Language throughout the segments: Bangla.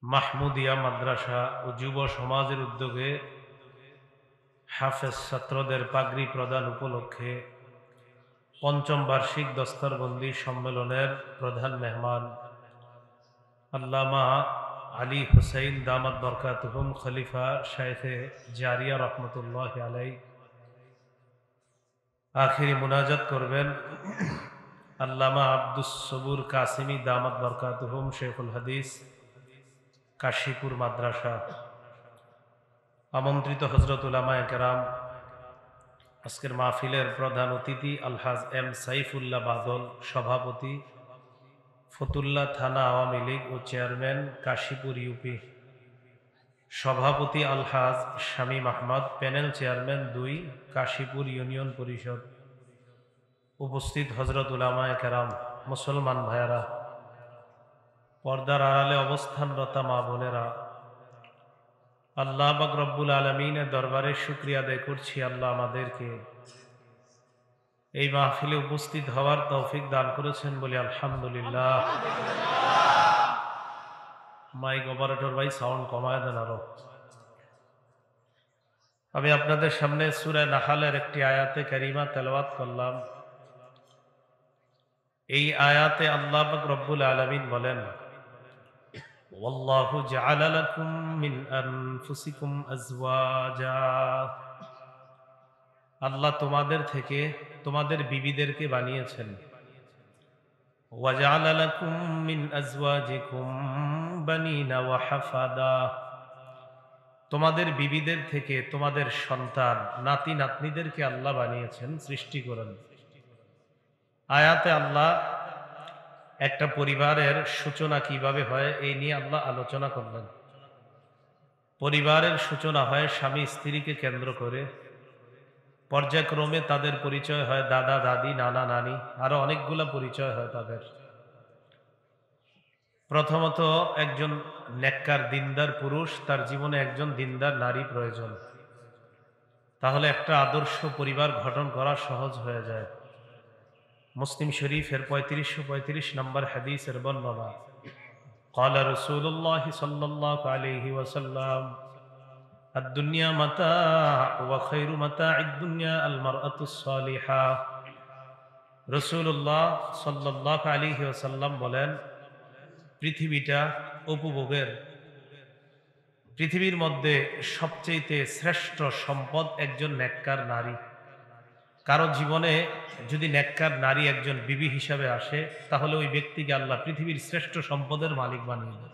মাহমুদিয়া মাদ্রাসা ও যুব সমাজের উদ্যোগে হাফেজ ছাত্রদের পাগড়ি প্রদান উপলক্ষে পঞ্চম বার্ষিক দস্তরবন্দি সম্মেলনের প্রধান মেহমান আল্লামা আলী হুসাইন দামাত বরকাতুহুম খলিফা শাইখে জারিয়া রহমতুল্লাহ আলাই আখিরি মুনাজাত করবেন আল্লামা আব্দুস সবুর কাসিমি দামাত বরকাতুহুম শেখুল হাদিস কাশীপুর মাদ্রাসা। আমন্ত্রিত হজরত উলামায়ে কেরাম, আজকের মাহফিলের প্রধান অতিথি আলহাজ এম সাইফুল্লাহ বাদল, সভাপতি ফতুল্লা থানা আওয়ামী লীগ ও চেয়ারম্যান কাশীপুর ইউপি, সভাপতি আলহাজ Shamim Ahmad, panel chairman ২ Kashipur union পরিষদ, উপস্থিত হজরত উলামায়ে কেরাম, মুসলমান ভাইয়ারা, পর্দার আড়ালে অবস্থানরতা মা বোনেরা, আল্লাহ পাক রব্বুল আলামিনের দরবারে শুকরিয়া আদায় করছি আল্লাহ আমাদেরকে এই মাহফিলে উপস্থিত হওয়ার তৌফিক দান করেছেন বলে আলহামদুলিল্লাহ। মাইক অপারেটর ভাই সাউন্ড কমায় দেন আরো। আমি আপনাদের সামনে সূরা নাহলের একটি আয়াতে কারিমা তেলাওয়াত করলাম। এই আয়াতে আল্লাহ পাক রব্বুল আলামিন বলেন, ওয়াল্লাহু জাআলা লাকুম মিন আনফুসিকুম আজওয়াজা, আল্লাহ তোমাদের থেকে তোমাদের বিবিদেরকে বানিয়েছেন। ওয়া জাআলা লাকুম মিন আজওয়াজিকুম বানিনা ওয়া হাফাদা, তোমাদের বিবিদের থেকে তোমাদের সন্তান নাতি নাতনিদেরকে আল্লাহ বানিয়েছেন, সৃষ্টি করেন। আয়াতে আল্লাহ একটা পরিবারের সূচনা কিভাবে হয় এই নিয়ে আল্লাহ আলোচনা করলেন। পরিবারের সূচনা হয় স্বামী স্ত্রীকে কেন্দ্র করে, পর্যায়ক্রমে তাদের পরিচয় হয় দাদা দাদি নানা নানি, আরো অনেকগুলা পরিচয় হয় তাদের। প্রথমত একজন নেককার দিনদার পুরুষ, তার জীবনে একজন দিনদার নারী প্রয়োজন, তাহলে একটা আদর্শ পরিবার গঠন করা সহজ হয়ে যায়। মুসলিম শরীফের ৩৫৩৫ নম্বর হাদিসের বর্ণনা, قال رسول الله صلى الله عليه وسلم الدنيا متاع وخير متاع الدنيا المرأة الصالحة। রাসূলুল্লাহ সাল্লাল্লাহু আলাইহি ওয়াসাল্লাম বলেন, পৃথিবীটা উপভোগের, পৃথিবীর মধ্যে সবচেয়ে শ্রেষ্ঠ সম্পদ একজন নেককার নারী। কারো জীবনে যদি নেককার নারী একজন বিবি হিসাবে আসে, তাহলে ওই ব্যক্তিকে আল্লাহ পৃথিবীর শ্রেষ্ঠ সম্পদের মালিক বানিয়ে দেন।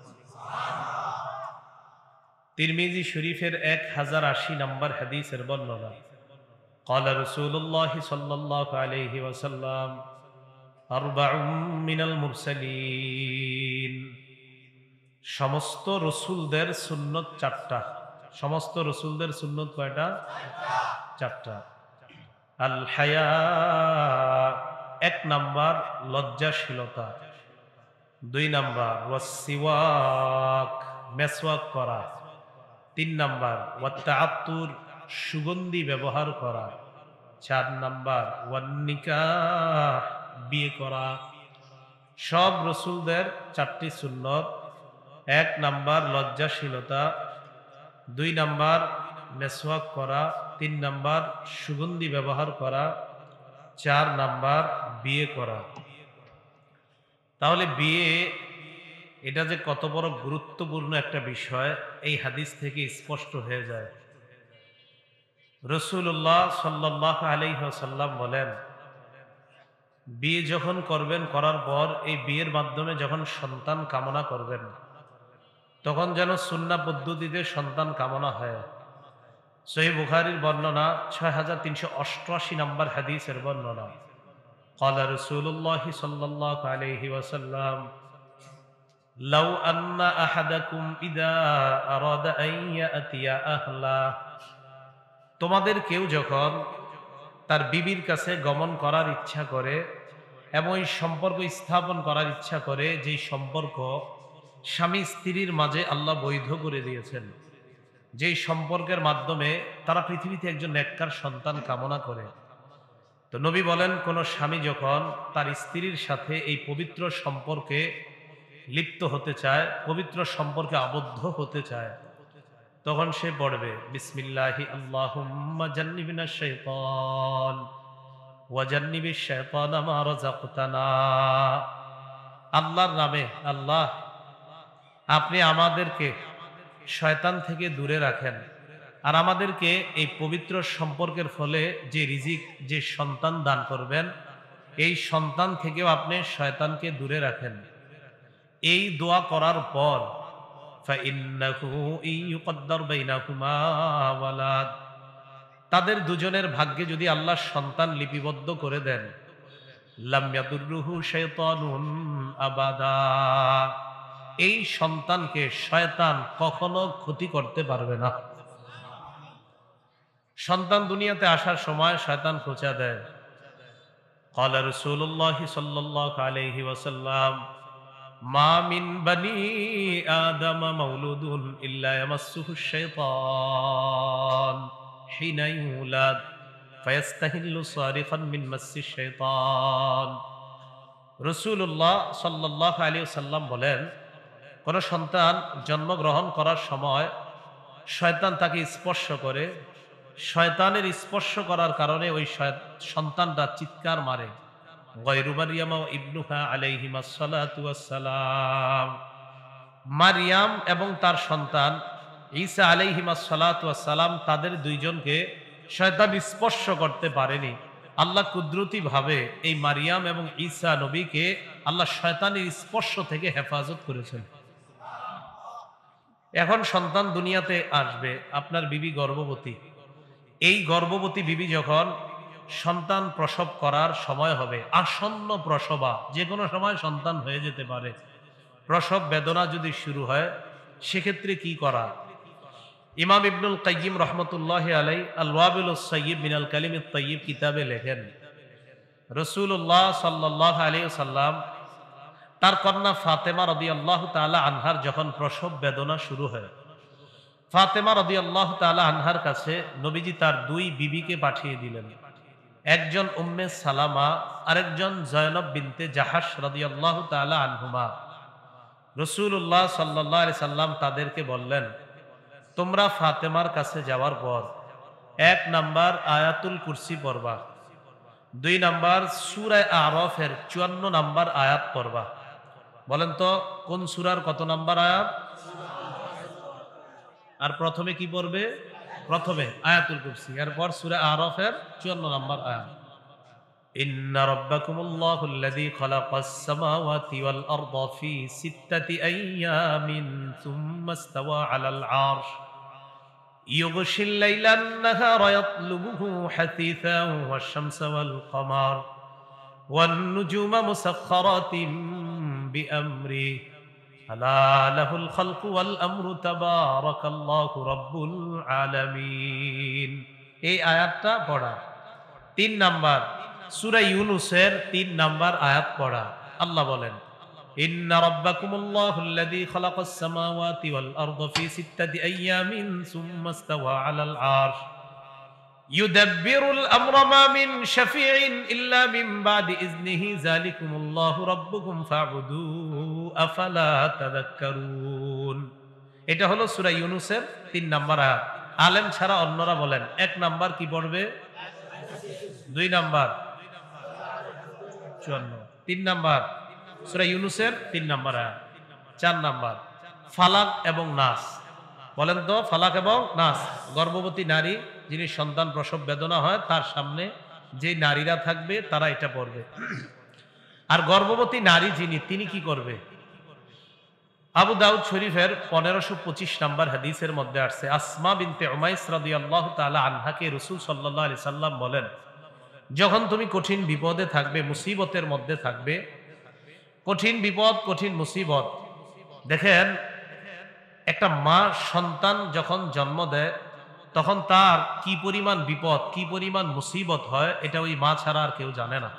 তিরমিজি শরীফের 1080 নম্বর হাদিসের বর্ণনা, قال رسول الله صلى الله عليه وسلم أربع من المرسلين। সমস্ত রসুলদের সুন্নত 4টা। সমস্ত রসুলদের সুন্নত কয়টা? 4টা। আল হায়া, 1 নাম্বার লজ্জাশীলতা, 2 নাম্বার ওয়াসসিওয়াক, মেসওয়াক করা, 3 নাম্বার ওয়াত্তাআত্তুর, সুগন্ধি ব্যবহার করা, 4 নাম্বার ওয়ান্নিকাহ, বিয়ে করা। সব রসুলদের 4টি সুন্নত। 1 নাম্বার লজ্জাশীলতা, 2 নাম্বার মেসওয়াক করা, 3 নাম্বার সুগন্ধি ব্যবহার করা, 4 নাম্বার বিয়ে করা। তাহলে বিয়ে এটা যে কত বড় গুরুত্বপূর্ণ একটা বিষয় এই হাদিস থেকে স্পষ্ট হয়ে যায়। রাসূলুল্লাহ সাল্লাল্লাহু আলাইহি ওয়াসাল্লাম বলেন, বিয়ে যখন করবেন, করার পর এই বিয়ের মাধ্যমে যখন সন্তান কামনা করবেন, তখন যেন সুন্নাহ পদ্ধতিতে সন্তান কামনা হয়। সহিহ বুখারীর বর্ণনা 6388 নম্বর হাদিসের বর্ণনা, قال رسول الله صلى الله عليه وسلم لو أن أحدكم إذا أراد أن يأتي أهله, তোমাদের কেউ যখন তার বিবির কাছে গমন করার ইচ্ছা করে এবং এই সম্পর্ক স্থাপন করার ইচ্ছা করে, যেই সম্পর্ক স্বামী স্ত্রীর মাঝে আল্লাহ বৈধ করে দিয়েছেন, যেই সম্পর্কের মাধ্যমে তারা পৃথিবীতে একজন নেককার সন্তান কামনা করে, তো নবী বলেন, কোন স্বামী যখন তার স্ত্রীর সাথে এই পবিত্র সম্পর্কে লিপ্ত হতে চায়, পবিত্র সম্পর্কে আবদ্ধ হতে চায়, তখন সে পড়বে বিসমিল্লাহি আল্লাহুম্মা জান্নিবিনা শাইতান ওয়া জান্নিবিশ শাইতানা মা রাযাকতানা। আল্লাহর নামে, আল্লাহ আপনি আমাদেরকে শয়তান থেকে দূরে রাখেন, আর আমাদেরকে এই পবিত্র সম্পর্কের ফলে যে রিজিক, যে সন্তান দান করবেন, এই সন্তান থেকেও আপনি শয়তানকে দূরে রাখেন। এই দোয়া করার পর তাদের দুজনের ভাগ্যে যদি আল্লাহ সন্তান লিপিবদ্ধ করে দেন, লাম ইয়াদুররুহু শাইতানুন আবাদা, এই সন্তানকে শয়তান কখনো ক্ষতি করতে পারবে না। সন্তান দুনিয়াতে আসার সময় শয়তান খোঁচা দেয়। ক্বালা রাসূলুল্লাহ সাল্লাল্লাহু আলাইহি ওয়াসাল্লাম, মা মিন বানি আদম মাউলুদুন ইল্লা ইয়ামাসসুহু শাইতান হিনা ইউলাদ ফায়াস্তাহিল্লু সারিখান মিন মাসসিশ শাইতান। রাসূলুল্লাহ সাল্লাল্লাহু আলাইহি ওয়াসাল্লাম বলেন, কোন সন্তান জন্মগ্রহণ করার সময় শয়তান তাকে স্পর্শ করে, শয়তানের স্পর্শ করার কারণে ওই সন্তানটা চিৎকার মারে। গায়রু মারইয়াম ওয়া ইবনুহা আলাইহিমাস সালাতু ওয়াস সালাম, মারইয়াম এবং তার সন্তান ঈসা আলাইহিমাস সালাতু ওয়াস সালাম, তাদের দুইজনকে শয়তান স্পর্শ করতে পারেনি। আল্লাহ কুদরতি ভাবে এই মারইয়াম এবং ঈসা নবীকে আল্লাহ শয়তানের স্পর্শ থেকে হেফাজত করেছেন। এখন সন্তান দুনিয়াতে আসবে, আপনার বিবি গর্ভবতী। এই গর্ভবতী বিবি যখন সন্তান প্রসব করার সময় হবে, আসন্ন প্রসবা, যে কোনো সময় সন্তান হয়ে যেতে পারে, প্রসব বেদনা যদি শুরু হয়, সেক্ষেত্রে কি করা? ইমাম ইবনুল কাইয়িম রহমতুল্লাহি আলাই আল ওয়াবিলুস সাইয়্যিব মিনাল কালিমিত তাইয়্যিব কিতাবে লেখেন, রাসূলুল্লাহ সাল্লাল্লাহু আলাইহি ওয়াসাল্লাম তার কন্যা ফাতেমা রাদিয়াল্লাহু তাআলা আনহার যখন প্রসব বেদনা শুরু হয়, ফাতেমা রাদিয়াল্লাহু তাআলা আনহার কাছে নবীজি তার দুই বিবিকে পাঠিয়ে দিলেন। একজন উম্মে সালামা, আরেকজন জয়নব বিনতে জাহাশ রাদিয়াল্লাহু তাআলা আনহুমা। রাসূলুল্লাহ সাল্লাল্লাহু আলাইহি সাল্লাম তাদেরকে বললেন, তোমরা ফাতেমার কাছে যাওয়ার পর 1 নাম্বার আয়াতুল কুরসি পড়বা, 2 নাম্বার সূরা আরাফের 54 নাম্বার আয়াত পড়বা। বলেন তো কোন সূরার কত নাম্বার আয়াত? আর প্রথমে কি পড়বে? প্রথমে আয়াতুল কুরসি, এরপর সূরা আরাফের 54 নাম্বার আয়াত। ইন্না রাব্বাকুমুল্লাহুল্লাযী খালাকাস সামাওয়াতি ওয়াল আরদা ফি সিত্তাতি আইয়ামিন সুম্মা ইসতাওয়া আলাল আরশ ইউগশিল লাইলান নাহারা ইয়াতলুবুহু হাসীসান ওয়াশ-শামসা ওয়াল কমার ওয়ান নুজুমা মুসাখখারাতিন বিআমরি আলা লাহুল খালকু ওয়াল আমরু তাবারাকাল্লাহু রাব্বুল আলামিন। এই আয়াতটা পড়া। 3 নাম্বার সূরা ইউনূসের 3 নাম্বার আয়াত পড়া। আল্লাহ বলেন, ইন্না রাব্বাকুমুল্লাহুল্লাযী খালাকাস সামাওয়াতি ওয়াল আরদা ফি সিত্তাতি আইয়ামিন সুম্মা ইসতাওয়া আলাল আরশ ইউদাব্বিরুল আমরা মা মিন শাফিঈন ইল্লা মিন বাদি ইযনিহি যালিকুমুল্লাহু রাব্বুকুম ফা'বুদুহু আফালা তাযাক্কারুন। এটা হলো সূরা ইউনূসের 3 নাম্বার আয়াত। আলেম ছাড়া অন্যরা বলেন 1 নাম্বার কি পড়বে, 2 নাম্বার 54, 3 নাম্বার সূরা ইউনূসের 3 নাম্বার আয়াত, 4 নাম্বার ফালাক এবং নাস। বলেন তো ফালাক এবং নাস। গর্ভবতী নারী যিনি সন্তান প্রসব বেদনা হয়, তার সামনে যে নারীরা থাকবে তারা এটা পড়বে। আর গর্ভবতী নারী যিনি, তিনি কি করবে? আবু দাউদ শরীফের 1525 নাম্বার হাদিসের মধ্যে আসছে, আসমা বিনতে উমাইস রাদিয়াল্লাহু তাআলা আনহাকে রাসূল সাল্লাল্লাহু আলাইহি সাল্লাম বলেন, যখন তুমি কঠিন বিপদে থাকবে, মুসিবতের মধ্যে থাকবে, কঠিন বিপদ, কঠিন মুসিবত। দেখেন, একটা মা সন্তান যখন জন্ম দেয়, তখন তার কি পরিমাণ বিপদ, কি পরিমাণ মুসিবত হয়, এটা ওই মা ছাড়া আর কেউ জানে না।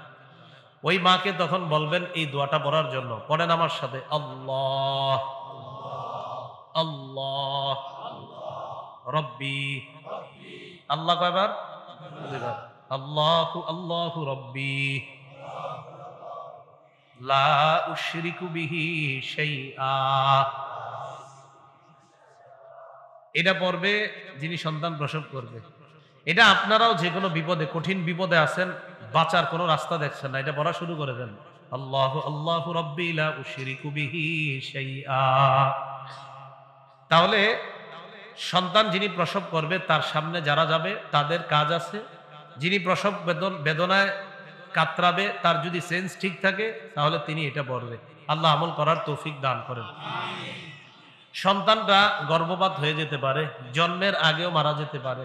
ওই মাকে তখন বলবেন এই দোয়াটা পড়ার জন্য। পড়েন আমার সাথে, আল্লাহ আল্লাহ রব্বি। আল্লাহ কয়বার? আল্লাহু আল্লাহু রব্বি লা উশরিকু বিহি শাইআ। এটা পড়বে যিনি সন্তান প্রসব করবে। এটা আপনারাও যে কোনো বিপদে, কঠিন বিপদে আছেন, বাঁচার কোনো রাস্তা দেখছেন না, এটা পড়া শুরু করে দেন। আল্লাহু আল্লাহু রাব্বি লা উশরিকু বিহি শাইআ। তাহলে সন্তান যিনি প্রসব করবে তার সামনে যারা যাবে তাদের কাজ আছে। যিনি প্রসব বেদনায় কাতরাবে তার যদি সেন্স ঠিক থাকে তাহলে তিনি এটা পড়বে। আল্লাহ আমল করার তৌফিক দান করেন। সন্তানটা গর্ভপাত হয়ে যেতে পারে, জন্মের আগেও মারা যেতে পারে।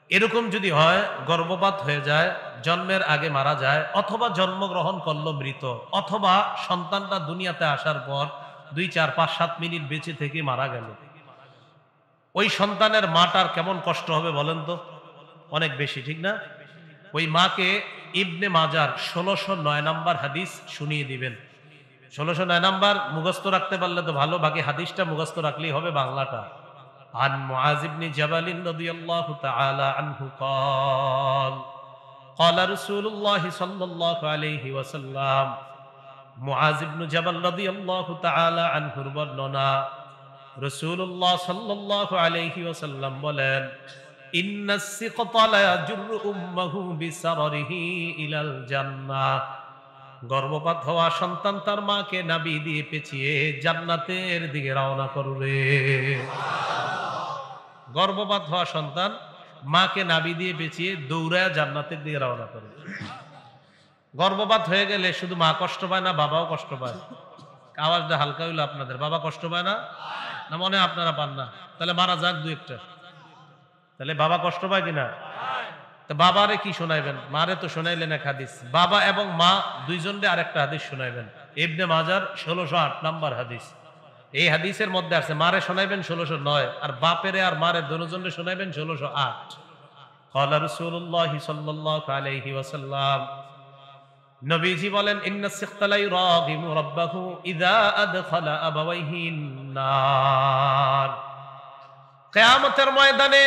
এরকম যদি হয়, গর্ভপাত হয়ে যায়, জন্মের আগে মারা যায়, অথবা জন্মগ্রহণ করলো মৃত, অথবা সন্তানটা দুনিয়াতে আসার পর 2, 4, 5, 7 মিনিট বেঁচে থেকে মারা গেল, ওই সন্তানের মাটার কেমন কষ্ট হবে বলেন তো? অনেক বেশি, ঠিক না? ওই মাকে ইবনে মাজার 1609 নম্বর হাদিস শুনিয়ে দিবেন। 1609 নম্বর মুখস্থ রাখতে পারলে তো ভালো, বাকি হাদিসটা মুখস্থ রাখলেই হবে বাংলাটা। আন মুআয ইবনে জাবাল রাদিয়াল্লাহু তাআলা আনহু قال قال رسول الله صلى الله عليه وسلم। মুআয ইবনে জাবাল রাদিয়াল্লাহু তাআলা আনহুর বর্ণনা, রাসূলুল্লাহ সাল্লাল্লাহু আলাইহি ওয়াসাল্লাম বলেন, ইন্নাস সিকতা লা ইয়াজুরু উম্মাহু বিসাররিহি ইলাল জান্নাহ। গর্ভপাত হওয়া সন্তান তার মাকে নাভি দিয়ে পেঁচিয়ে জান্নাতের দিকে রওনা করবে। গর্ভপাত হওয়া সন্তান মাকে নাভি দিয়ে পেঁচিয়ে দৌড়ায় জান্নাতের দিকে রওনা করবে। গর্ভপাত হয়ে গেলে শুধু মা কষ্ট পায় না, বাবাও কষ্ট পায়। আওয়াজটা হালকা হইলো আপনাদের, বাবা কষ্ট পায় না? না মনে হয় আপনারা পান না? তাহলে মারা যাক দু একটা। তাহলে বাবা কষ্ট পায় কিনা? তো বাবারে কি শোনাইবেন? মারে তো শোনাইলেন এক হাদিস, বাবা এবং মা দুইজনরে আরেকটা হাদিস শোনাইবেন। ইবনে মাজার 1608 নম্বর হাদিস। এই হাদিসের মধ্যে আছে মারে শোনাইবেন 1609, আর বাপেরে আর মারে দুজনরে শোনাইবেন 1608। ক্বালা রাসূলুল্লাহি সাল্লাল্লাহু আলাইহি ওয়াসাল্লাম, নবীজি বলেন, ইন্নাস সিকতা লা ইরাগিমু রাব্বাহু ইযা আদখালা আবাওয়াইহি নার। কিয়ামতের ময়দানে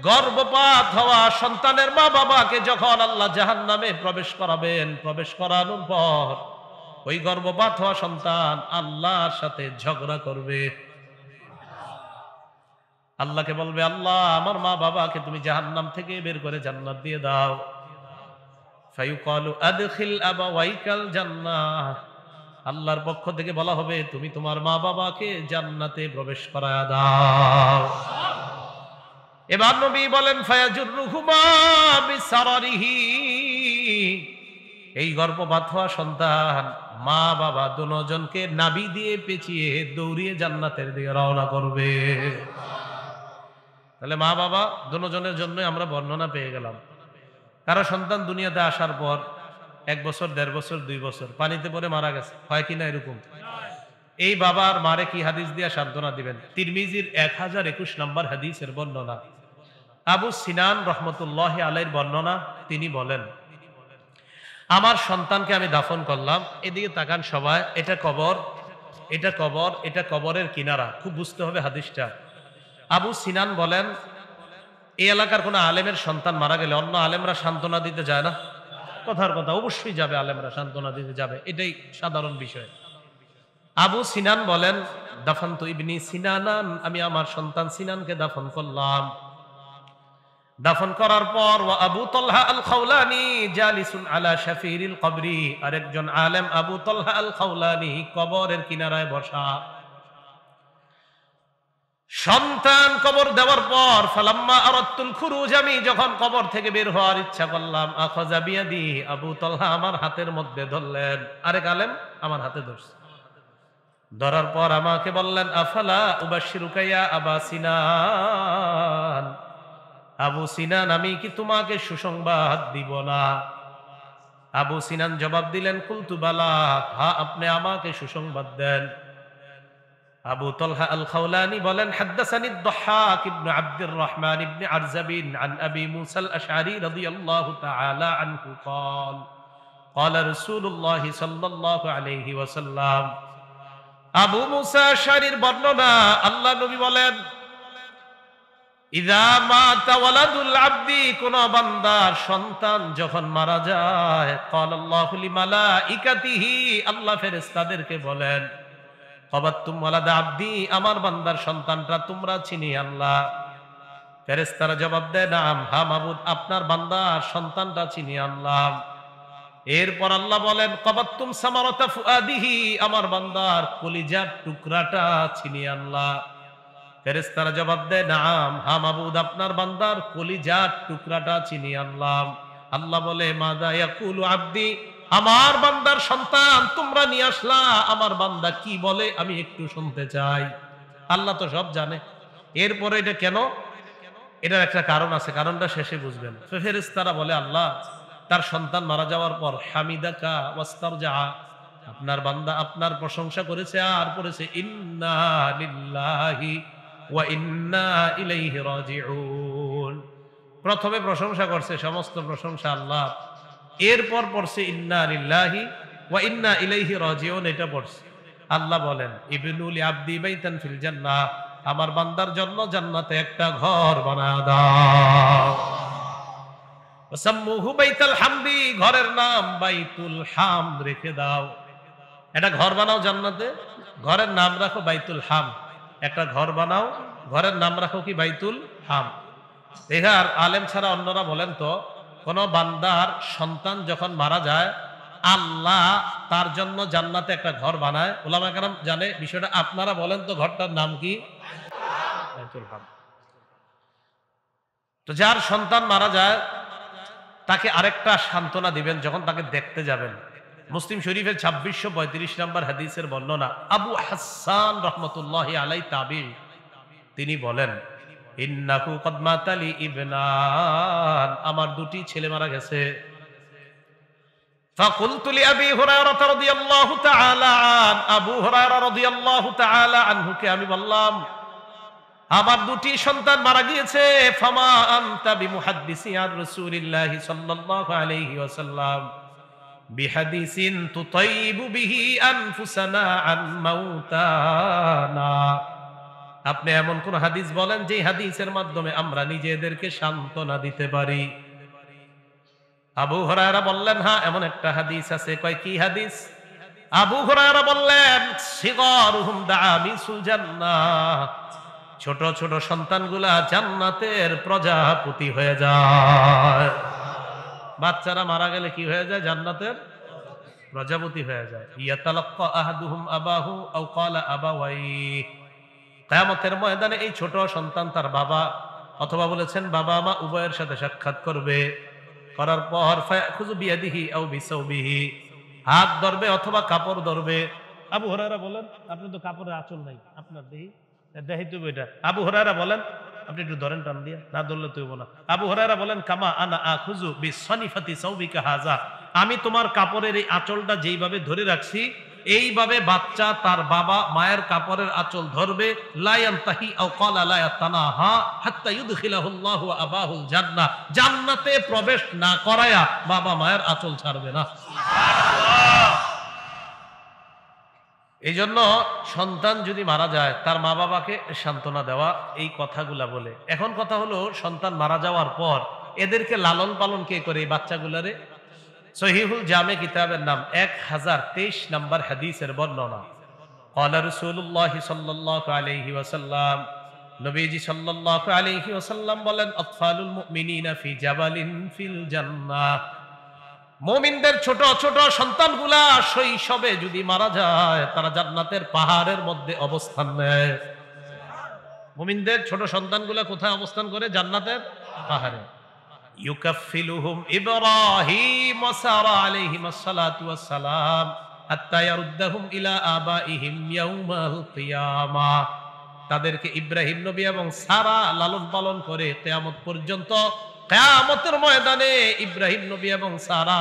গর্ভপাত হওয়া সন্তানের মা বাবাকে যখন আল্লাহ জাহান্নামে প্রবেশ করাবেন, প্রবেশ করানোর পর ওই গর্ভপাত হওয়া সন্তান আল্লাহর সাথে ঝগড়া করবে। আল্লাহকে বলবে, আল্লাহ আমার মা বাবাকে তুমি জাহান্নাম থেকে বের করে জান্নাত দিয়ে দাও। ফায়ুকালু আদখিল আবাওয়াইকাল জান্নাহ। আল্লাহর পক্ষ থেকে বলা হবে, তুমি তোমার মা বাবাকে জান্নাতে প্রবেশ করায়া দাও। এবার নবী বলেন, ফায়াজুরুহুমা বিসারারিহি। এই গর্ভপাত হওয়া সন্তান মা বাবা দুজনকে নাভি দিয়ে পেঁচিয়ে দৌড়িয়ে জান্নাতের দিকে রওনা করবে। তাহলে মা বাবা দুজনের জন্য আমরা বর্ণনা পেয়ে গেলাম। কারো সন্তান দুনিয়াতে আসার পর 1 বছর, 1.5 বছর, 2 বছর পানিতে পড়ে মারা গেছে, হয় কিনা এরকম? এই বাবার মারে কি হাদিস দিয়া সান্ত্বনা দিবেন? তিরমিজির 1021 নম্বর হাদিসের বর্ণনা। আবু সিনান রহমতুল্লাহি আলাইহির বর্ণনা, তিনি বলেন, আমার সন্তানকে আমি দাফন করলাম। এদিকে তাকান সবাই, এটা কবর, এটা কবর, এটা কবরের কিনারা, খুব বুঝতে হবে হাদিসটা। আবু সিনান বলেন, এই এলাকার কোন আলেমের সন্তান মারা গেলে অন্য আলেমরা সান্ত্বনা দিতে যায় না? কথার কথা, অবশ্যই যাবে, আলেমরা সান্ত্বনা দিতে যাবে, এটাই সাধারণ বিষয়। আবু সিনান বলেন, দাফান্তু ইবনি সিনানান, আমি আমার সন্তান সিনানকে দাফন করলাম। দাফন করার পর ওয়া আবু তালহা আল খাওলানি জালিসুন আলা শাফিরিল কবরি, আরেকজন আলেম আবু তালহা আল খাওলানি কবরের কিনারায় বসা। সন্তান কবর দেওয়ার পর ফালাম্মা আরাদতুল খুরুজ, আমি যখন কবর থেকে বের হওয়ার ইচ্ছা করলাম, আখাযা বিয়াদি, আবু তালহা আমার হাতের মধ্যে ধরলেন, আরেক আলেম আমার হাতে ধরছে। ধরার পর আমাকে বললেন, আফালা উবাশশিরুকা ইয়া আবা সিনান, আবু সিনান আমি কি তোমাকে সুসংবাদ দিব না? আবু সিনান জবাব দিলেন, কুলতু বালা, হ্যাঁ আপনি আমাকে সুসংবাদ দেন। আবু তালহা আল খাওলানি বলেন, হাদ্দাসানি আদ-দাহহাক ইবনে আব্দুর রহমান ইবনে আরজাবিন আন আবি মুসা আল-আশআরি রাদিয়াল্লাহু তাআলা আনহু قال قال رسول الله صلى الله عليه وسلم। আবু মুসা আশআরির বর্ণনা, আল্লাহ নবী বলেন, ইযা মাতা ওয়ালাদুল আবদি, কোন বান্দার সন্তান যখন মারা যায়, ক্বালাল্লাহু লিমালাইকাতিহি, আল্লাহ ফেরেশতাদেরকে বলেন, ক্বাবাতুম ওয়ালাদা আবদি, আমার বান্দার সন্তানটা তোমরা চিনি আল্লাহ? ফেরেশতারা জবাব দেয়, নাম, হ্যাঁ মাবুদ, আপনার বান্দার সন্তানটা চিনি আল্লাহ। এরপর আল্লাহ বলেন, ক্বাবাতুম সামারাতা ফুআদিহি, আমার বান্দার কলিজার টুকরাটা চিনি আল্লাহ? ফেরেশতারা জবাব দেয়, নাম, হ্যাঁ মাবুদ, আপনার বান্দার কলিজার টুকরাটা চিনি আল্লাহ। আল্লাহ বলে, মাযা ইয়াকুলু আবদি, আমার বান্দার সন্তান তোমরা নিয়ে আসলা, আমার বান্দা কি বলে আমি একটু শুনতে চাই। আল্লাহ তো সব জানে। এরপরে এটা কেন, এটার একটা কারণ আছে, কারণটা শেষে বুঝবেন। ফেরেশতারা বলে, আল্লাহ তার সন্তান মারা যাওয়ার পর হামিদাকা ওয়াস্তারজা, আপনার বান্দা আপনার প্রশংসা করেছে আর পড়েছে ইন্না লিল্লাহি ওয়া ইন্না ইলাইহি রাজিউন। প্রথমে প্রশংসা করছে, সমস্ত প্রশংসা আল্লাহ, এরপর পড়ছে ইন্না লিল্লাহি ওয়া ইন্না ইলাইহি রাজিউন, এটা পড়ছে। আল্লাহ বলেন, ইবনু লি আবদি বাইতান ফিল জান্নাহ, আমার বান্দার জন্য জান্নাতে একটা ঘর বানায় দাও। ওয়াসাম্মুহু বাইতাল হামদি, ঘরের নাম বাইতুল হামদ রেখে দাও। একটা ঘর বানাও জান্নাতে, ঘরের নাম রাখো বাইতুল হাম। একটা ঘর বানাও, ঘরের নাম রাখো কি? বাইতুল হাম। এখার আলেম ছাড়া অন্যরা বলেন তো, কোন বান্দার সন্তান যখন মারা যায়, আল্লাহ তার জন্য জান্নাতে একটা ঘর বানায়। উলামা কেরাম জানে বিষয়টা, আপনারা বলেন তো ঘরটার নাম কি? বাইতুল হাম। তো যার সন্তান মারা যায় তাকে আরেকটা সান্ত্বনা দিবেন যখন তাকে দেখতে যাবেন। মুসলিম শরীফের 2635 নম্বর হাদিসের বর্ণনা, আবু হাসান রাহমাতুল্লাহি আলাইহি তাবিঈ, তিনি বলেন, ইন্নাহু কদ মাতালি ইবনান, আমার দুটি ছেলে মারা গেছে। ফাকুলতু লি আবি হুরায়রা রাদিয়াল্লাহু তাআলা আন, আবু হুরায়রা রাদিয়াল্লাহু তাআলা আনহুকে আমি বললাম, আমার দুটি সন্তান মারা গিয়েছে। ফামা আনতা বিমুহাদ্দিসি আন রাসূলিল্লাহি সাল্লাল্লাহু আলাইহি ওয়াসাল্লাম বিহাদিসিন তুতাইবু বিহি আনফুসানা আন মাউতানা, আপনি এমন কোন হাদিস বলেন যে হাদিসের মাধ্যমে আমরা নিজেদেরকে সান্ত্বনা দিতে পারি। আবু হুরায়রা বললেন, হ্যাঁ এমন একটা হাদিস আছে। কয়, কি হাদিস? আবু হুরায়রা বললেন, সিগারুহুম দামিসুল জান্নাহ, ছোট ছোট সন্তানগুলা জান্নাতের প্রজাপতি হয়ে যায়। বাচ্চারা মারা গেলে কি হয়ে যায়? জান্নাতের প্রজাপতি হয়ে যায়। ইয়াতালাক্কা আহাদুহুম আবাহু আও ক্বালা আবাওয়াইহি, কিয়ামতের ময়দানে এই ছোট সন্তান তার বাবা অথবা বলেছেন বাবা মা উভয়ের সাথে সাক্ষাৎ করবে। করার পর ফায়াখুযু বিয়াদিহি আও বিসাওবিহি, হাত ধরবে অথবা কাপড় ধরবে। আবু হুরায়রা বলেন, আপনি তো কাপড়ের আঁচল নাই আপনার, দেহি তো এটা। আবু হুরায়রা বলেন, আপনি একটু ধরেন টান দিয়ে, না ধরলে তুইব না। আবু হুরায়রা বলেন, কামা আনা আখুযু বিসনিফাতি সাওবিকা হাযা, আমি তোমার কাপড়ের এই আঁচলটা যেইভাবে ধরে রাখছি, এইভাবে বাচ্চা তার বাবা মায়ের কাপড়ের আঁচল ধরবে। লা ইয়ানতাহি আও ক্বালা লা ইয়াতানাহা হাত্তা ইউদখিলাহুল্লাহু আবাহুল জান্নাহ, জান্নাতে প্রবেশ না করায়া বাবা মায়ের আঁচল ছাড়বে না। এই জন্য সন্তান যদি মারা যায় তার মা বাবাকে সান্ত্বনা দেওয়া, এই কথাগুলা বলে। এখন কথা হলো, সন্তান মারা যাওয়ার পর এদেরকে লালন পালন কে করে? এই বাচ্চাগুলারে। সহিহুল জামে কিতাবের নাম 1023 নম্বর হাদিসের বর্ণনা, ক্বালা রাসূলুল্লাহি সাল্লাল্লাহু আলাইহি ওয়াসাল্লাম, নবীজি সাল্লাল্লাহু আলাইহি ওয়াসাল্লাম বলেন, আতফালুল মুমিনিনা ফি জাবালিন ফিল জান্নাহ, মুমিনদের ছোট ছোট সন্তানগুলা শৈশবে যদি মারা যায় তারা জান্নাতের পাহাড়ের মধ্যে অবস্থান নেয়। মুমিনদের ছোট সন্তানগুলা কোথায় অবস্থান করে? জান্নাতের পাহাড়ে। ইউকাফিলুহুম ইব্রাহিম ওয়া সারা আলাইহিমাস সালাতু ওয়াস সালাম হাত্তা ইয়ারুদ্দাহুম ইলা আবাইহিম ইয়াউমাল কিয়ামাহ, তাদেরকে ইব্রাহিম নবী এবং সারা লালন পালন করে কিয়ামত পর্যন্ত। কিয়ামতের ময়দানে ইব্রাহিম নবী এবং সারা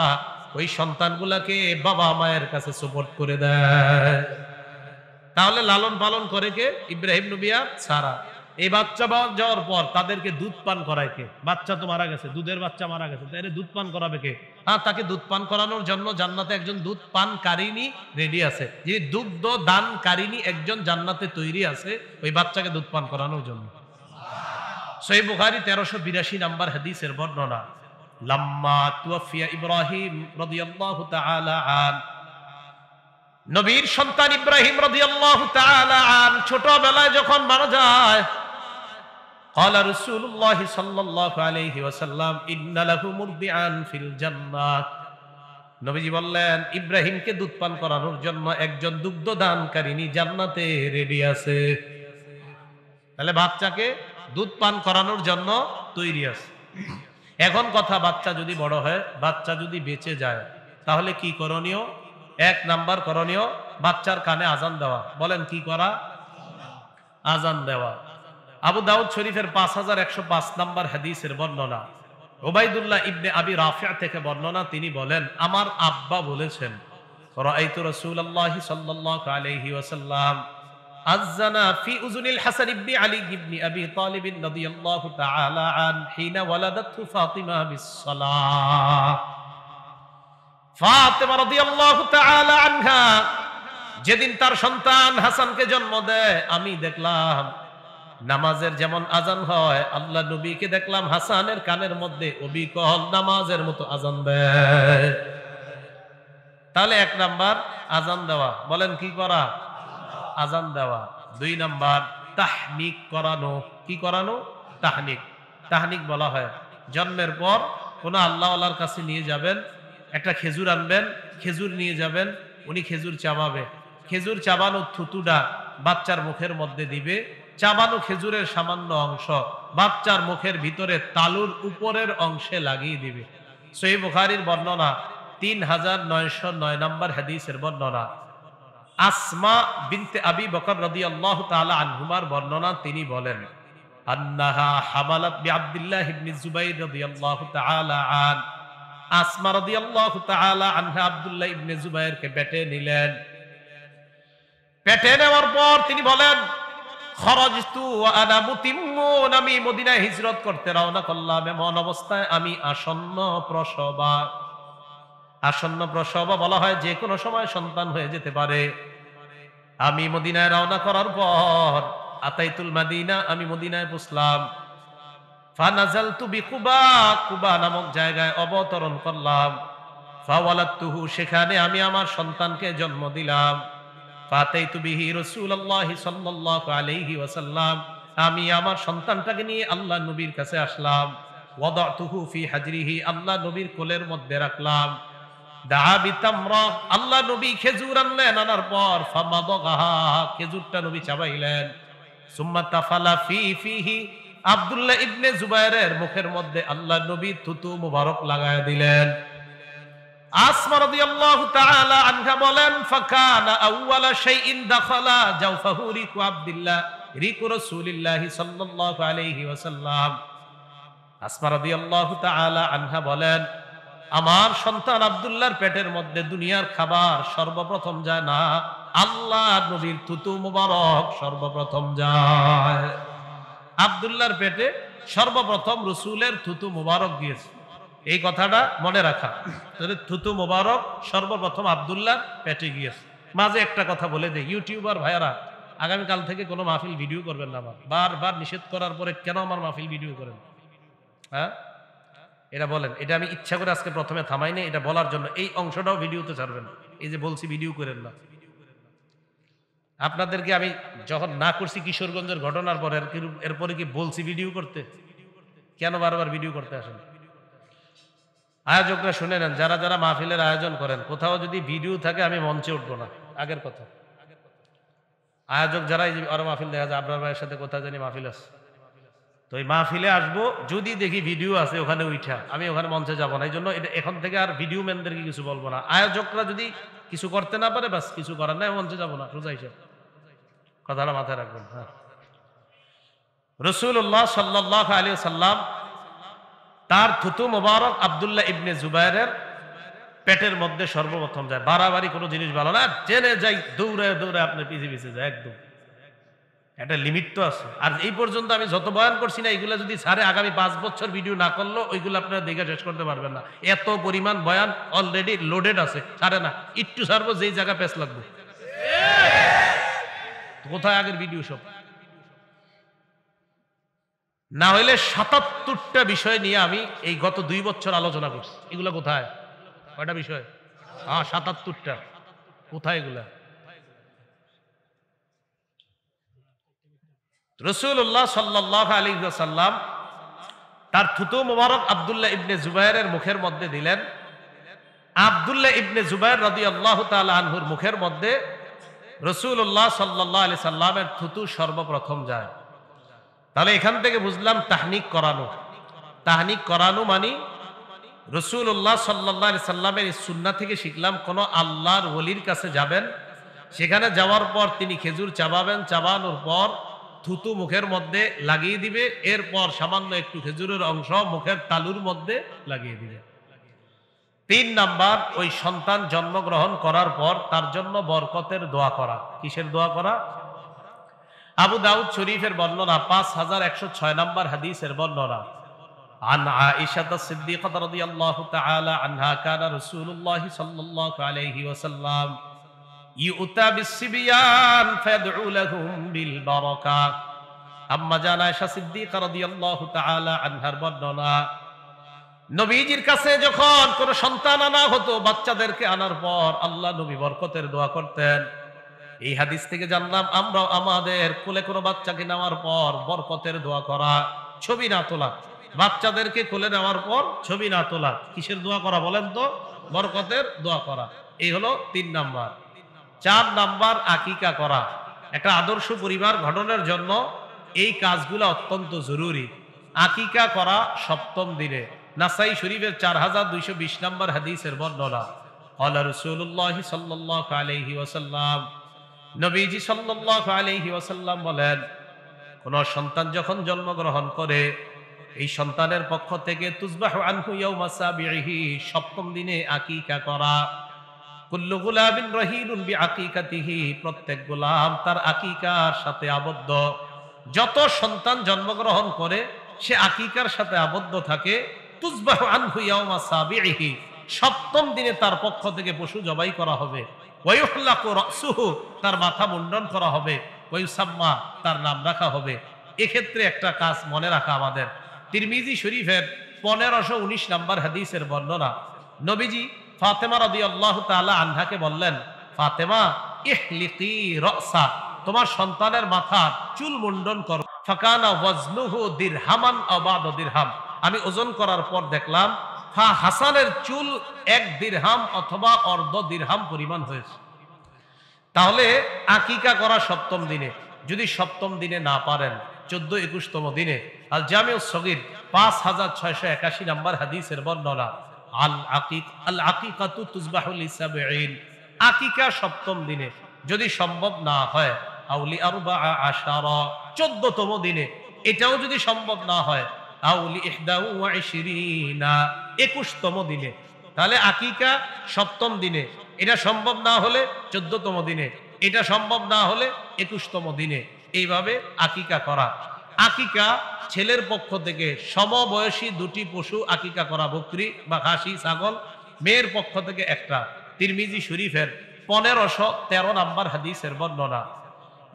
ওই সন্তানগুলাকে বাবা মায়ের কাছে সুপর্দ করে দেয়। তাহলে লালন পালন করে কে? ইব্রাহিম নবী আর সারা। এই বাচ্চা যাওয়ার পর তাদেরকে দুধ পান করায় কে? বাচ্চা তো মারা গেছে, দুধের বাচ্চা মারা গেছে, তাই দুধ পান করাবে কে? হ্যাঁ, তাকে দুধ পান করানোর জন্য জান্নাতে একজন দুধ পানকারিনী রেডি আছে। যিনি দুগ্ধ দানকারিনী একজন জান্নাতে তৈরি আছে ওই বাচ্চাকে দুধ পান করানোর জন্য। সহিহ বুখারী 1382 নম্বর হাদিসের বর্ণনা, লাম্মা তুওফিয়া ইব্রাহিম রাদিয়াল্লাহু তাআলা আন, নবীর সন্তান ইব্রাহিম রাদিয়াল্লাহু তাআলা আন ছোটবেলায় যখন মারা যায়, ক্বালা রাসূলুল্লাহ সাল্লাল্লাহু আলাইহি ওয়াসাল্লাম ইন্না লাহু মুরদিআন ফিল জান্নাহ, নবীজি বললেন ইব্রাহিমকে দুধ পান করানোর জন্য একজন দুগ্ধদানকারিনী জান্নাতে রেডি আছে। তাহলে বাচ্চাকে দুধ পান করানোর জন্য তৈরি আছে। এখন কথা, বাচ্চা যদি বড় হয়, বাচ্চা যদি বেঁচে যায়, তাহলে কি করণীয়? এক নাম্বার করণীয়, বাচ্চার কানে আজান দেওয়া। বলেন কি করা? আজান দেওয়া। আবু দাউদ শরীফের 5105 নম্বর হাদিসের বর্ণনা, উবাইদুল্লাহ ইবনে আবি রাফি' থেকে বর্ণনা, তিনি বলেন আমার আব্বা বলেছেন, রাআইতু রাসূলুল্লাহ সাল্লাল্লাহু আলাইহি ওয়াসাল্লাম আযানা ফি উযুনিল হাসান ইবনে আলী ইবনে আবি তালিব রাদিয়াল্লাহু তাআলা আন হিনা ওয়ালাদাতহু ফাতিমা বিস-সালাহ। ফাতিমা রাদিয়াল্লাহু তাআলা আনহা যেদিন তার সন্তান হাসানকে জন্ম দেয়, আমি দেখলাম নামাজের যেমন আজান হয়, আল্লাহ নবীকে দেখলাম হাসানের কানের মধ্যে অবিকল নামাজের মতো আজান দেয়। তাহলে এক নাম্বার আজান দেওয়া। বলেন কি করা? আজান দেওয়া। দুই নাম্বার তাহনিক করানো। কি করানো? তাহনিক। তাহনিক বলা হয় জন্মের পর কোন আল্লাহওয়ালার কাছে নিয়ে যাবেন, একটা খেজুর আনবেন, খেজুর নিয়ে যাবেন, উনি খেজুর চাবাবে, খেজুর চাবানো থুতুটা বাচ্চার মুখের মধ্যে দিবে, চাবানো খেজুরের সামান্য অংশ বাচ্চার মুখের ভিতরে তালুর উপরের অংশে লাগিয়ে দিবে। সহিহ বুখারীর বর্ণনা, 3909 নম্বর হাদিসের বর্ণনা। আসমা বিনতে আবি বকর রাদিয়াল্লাহু তাআলা আনহুমার বর্ণনা, তিনি বলেন আন্নাহা হামালাত বিআব্দুল্লাহ ইবনে জুবাইর রাদিয়াল্লাহু তাআলা আন, আসমা রাদিয়াল্লাহু তাআলা আনহা আব্দুল্লাহ ইবনে জুবাইরকে পেটে নিলেন। পেটে নেওয়ার পর তিনি বলেন খরাজতু ওয়া আনা মুতিম্মুন, আমি মদিনায় হিজরত করতে রওনা করলাম, এমন অবস্থায় আমি আসন্ন প্রসবা। আসন্ন প্রসবা বলা হয় যে কোনো সময় সন্তান হয়ে যেতে পারে। আমি মদিনায় রওনা করার পর আতাইতুল মাদিনা, আমি মদিনায় পৌঁছলাম। ফানাজালতু বিকুবা, কুবা নামক জায়গায় অবতরণ করলাম। ফাওয়ালাদতুহু, সেখানে আমি আমার সন্তানকে জন্ম দিলাম। ফাতাইতু বিহি রাসূলুল্লাহ সাল্লাল্লাহু আলাইহি ওয়াসাল্লাম, আমি আমার সন্তানটাকে নিয়ে আল্লাহ নবীর কাছে আসলাম। ওয়াদাতুহু ফি হাজরিহি, আল্লাহ নবীর কোলের মধ্যে রাখলাম। দাআ বিতামরা, আল্লাহ নবী খেজুর আনলেন, আনার পর ফামাদাগাহা, খেজুরটা নবী চাবাইলেন। সুম্মা তাফালা ফিহি, আব্দুল্লাহ ইবনে জুবাইরের মুখের মধ্যে আল্লাহ নবী থুতু মুবারক লাগায় দিলেন। আসমা রাদিয়াল্লাহু তাআলা আনহা বলেন ফাকানা আউওয়ালা শাইইন দাখালা জাওফাহু রিকু আব্দুল্লাহ, রিকু রাসূলিল্লাহ সাল্লাল্লাহু আলাইহি ওয়াসাল্লাম। আসমা রাদিয়াল্লাহু তাআলা আনহা বলেন আমার সন্তান আব্দুল্লাহর পেটের মধ্যে দুনিয়ার খাবার সর্বপ্রথম যায় না, আল্লাহ নবীর থুতু মুবারক সর্বপ্রথম যায়। আব্দুল্লাহর পেটে সর্বপ্রথম রাসূলের থুতু মুবারক গিয়েছে, এই কথাটা মনে রাখা। তাহলে থুতু মুবারক সর্বপ্রথম আব্দুল্লাহর পেটে গিয়েছে। মাঝে একটা কথা বলে দেই, ইউটিউবার ভাইয়ারা আগামীকাল থেকে কোনো মাহফিল ভিডিও করবেন না। আমার বারবার নিষেধ করার পরে কেন আমার মাহফিল ভিডিও করেন? হ্যাঁ, এটা বলেন। এটা আমি ইচ্ছা করে আজকে প্রথমে থামাই না, এটা বলার জন্য এই অংশটাও ভিডিওতে ছাড়বেন। এই যে বলছি ভিডিও করেন না, আপনাদেরকে আমি যখন না করছি কিশোরগঞ্জের ঘটনার পরে, এরপরে কি বলছি ভিডিও করতে? কেন বারবার ভিডিও করতে আসেন? আয়োজকরা শুনে নেন, যারা যারা মাহফিলের আয়োজন করেন, কোথাও যদি ভিডিও থাকে আমি মঞ্চে উঠবো না, আগের কথা। আয়োজক যারা, এই যে আরো মাহফিল দেখা যায় আবরার ভাইয়ের সাথে কোথায় জানি মাহফিল আছে, তো এই মাহফিলে আসবো, যদি দেখি ভিডিও আছে ওখানে উঠা, আমি ওখানে মঞ্চে যাবো না। এই জন্য এটা এখন থেকে আর ভিডিও ম্যানদেরকে কিছু বলবো না। আয়োজকরা যদি কিছু করতে না পারে, বাস কিছু করার নাই, মঞ্চে যাবো না, সোজা হিসাব। কথাটা মাথায় রাখবেন। হ্যাঁ, রাসূলুল্লাহ সাল্লাল্লাহু আলাইহি ওয়াসাল্লাম তার থুতু মুবারক আব্দুল্লাহ ইবনে জুবাইরের পেটের মধ্যে সর্বপ্রথম যায়। বাড়াবাড়ি কোনো জিনিস ভালো না, জেনে যাই দৌড়ে দৌড়ে আপনার পিছিয়ে পিছিয়ে যায়, একদম একটা লিমিট তো আছে। আর এই পর্যন্ত আমি যত বয়ান করছি না, এগুলো যদি ছাড়ে আগামী 5 বছর ভিডিও না করলো, ওইগুলো আপনারা দেখে শেষ করতে পারবেন না। এত পরিমাণ বয়ান অলরেডি লোডেড আছে, ছাড়ে না। একটু ছাড়বো যেই জায়গা পেছ লাগবে, কোথায় আগের ভিডিও সব। না হইলে ৭৭টা বিষয় নিয়ে আমি এই গত ২ বছর আলোচনা করছি। এগুলা কোথায়? কয়টা বিষয়? ৭৭টা। কোথায় এগুলা? রাসূলুল্লাহ সাল্লাল্লাহু আলাইহি ওয়াসাল্লাম তার থুতু মুবারক আব্দুল্লাহ ইবনে জুবায়েরের মুখের মধ্যে দিলেন। আব্দুল্লাহ ইবনে জুবায়ের রাদিয়াল্লাহু তাআলা আনহুর মুখের মধ্যে রাসূলুল্লাহ সাল্লাল্লাহু আলাইহি সাল্লামের থুতু সর্বপ্রথম যায়। তাহলে এখান থেকে বুঝলাম তাহনিক করানো। তাহনিক করানো মানে রাসূলুল্লাহ সাল্লাল্লাহু আলাইহি সাল্লামের এই সুন্নাহ থেকে শিখলাম, কোন আল্লাহর ওলির কাছে যাবেন, সেখানে যাওয়ার পর তিনি খেজুর চাবাবেন, চাবানোর পর থুতু মুখের মধ্যে লাগিয়ে দিবে, এরপর সামান্য একটু খেজুরের অংশ মুখের তালুর মধ্যে লাগিয়ে দিবে। ৩ নাম্বার, ওই সন্তান জন্মগ্রহণ করার পর তার জন্য বরকতের দোয়া করা। কিসের দোয়া করা? আবু দাউদ শরীফের বর্ণনা, ৫১০৬ নম্বর হাদিসের বর্ণনা। আন আয়েশা সিদ্দিকাহ রাদিয়াল্লাহু তাআলা আনহা কানা রাসূলুল্লাহ সাল্লাল্লাহু আলাইহি ওয়াসাল্লাম ইউতা বিসসিবিয়ান ফায়াদউ লাহুম বিল বারাকাহ। আম্মা জান আয়েশা সিদ্দিকাহ রাদিয়াল্লাহু তাআলা আনহার বর্ণনা, নবীজির কাছে যখন কোন সন্তান আনা হতো, বাচ্চাদেরকে আনার পর আল্লাহ নবী বরকতের দোয়া করতেন। এই হাদিস থেকে জানলাম আমরাও আমাদের কোলে কোনো বাচ্চাকে নেওয়ার পর বরকতের দোয়া করা, ছবি না তোলা। বাচ্চাদেরকে কোলে নেওয়ার পর ছবি না তোলা। কিসের দোয়া করা বলেন তো? বরকতের দোয়া করা। এই হলো ৩ নাম্বার। ৪ নাম্বার, আকিকা করা। একটা আদর্শ পরিবার গঠনের জন্য এই কাজগুলো অত্যন্ত জরুরি। আকিকা করা ৭ম দিনে। নাসাই শরীফের ৪২২০ নম্বর হাদিসের বর্ণনা। ক্বালা রাসূলুল্লাহ সাল্লাল্লাহু আলাইহি ওয়াসাল্লাম, নবীজি সাল্লাল্লাহু আলাইহি ওয়াসাল্লাম বলেন, কোন সন্তান যখন জন্মগ্রহণ করে, এই সন্তানের পক্ষ থেকে তুজবাহু আনহু ইয়াউমা সাবিহি, ৭ম দিনে আকিকা করা। কুল্লু গুলামিন রহিনুন বিআকিকাতিহি, প্রত্যেক গোলাম তার আকিকার সাথে আবদ্ধ। যত সন্তান জন্মগ্রহণ করে সে আকিকার সাথে আবদ্ধ থাকে। তুজবাহু আনহু ইয়াউমা সাবিহি, ৭ম দিনে তার পক্ষ থেকে পশু জবাই করা হবে। ওয়ায়ুহলাকু রাসুহু, তার মাথা মুন্ডন করা হবে। ওয়ায়ুসাম্মা, তার নাম রাখা হবে। এক্ষেত্রে একটা কাজ মনে রাখা আমাদের, তিরমিজি শরীফের ১৫১৯ নম্বর হাদিসের বর্ণনা। নবীজি ফাতেমা রাদিয়াল্লাহু তাআলা আনহাকে বললেন, ফাতেমা ইহলিকি রাসা, তোমার সন্তানের মাথার চুল মুন্ডন করো। ফাকানা ওয়াজনুহু দিরহামান আও বা'দা দিরহাম, আমি ওজন করার পর দেখলাম হাসানের চুল ১ দিরহাম অথবা অর্ধ দিরহাম পরিমাণ হয়েছে। তাহলে আকিকা করা ৭ম দিনে। যদি ৭ম দিনে না পারেন, ১৪-২১তম দিনে। আল জামিউস সগীর ৫৬৮১ নম্বর হাদিসের বর্ণনা। আল আকিকাতু তুজবাহু লিসাবঈন, আকিকা ৭ম দিনে। যদি সম্ভব না হয় আউলি আরবা আশারা, ১৪তম দিনে। এটাও যদি সম্ভব না হয় আউলি ইহদাউ ওয়া ইশরিনা, ২১তম দিনে। তাহলে আকিকা ৭ম দিনে, এটা সম্ভব না হলে ১৪তম দিনে, এটা সম্ভব না হলে ২১তম দিনে। এইভাবে আকিকা করা। আকিকা ছেলের পক্ষ থেকে সমবয়সী ২টি পশু আকিকা করা, বকরি বা খাসি ছাগল। মেয়ের পক্ষ থেকে একটা। তিরমিজি শরীফের ১৫১৩ নম্বর হাদিসের বর্ণনা।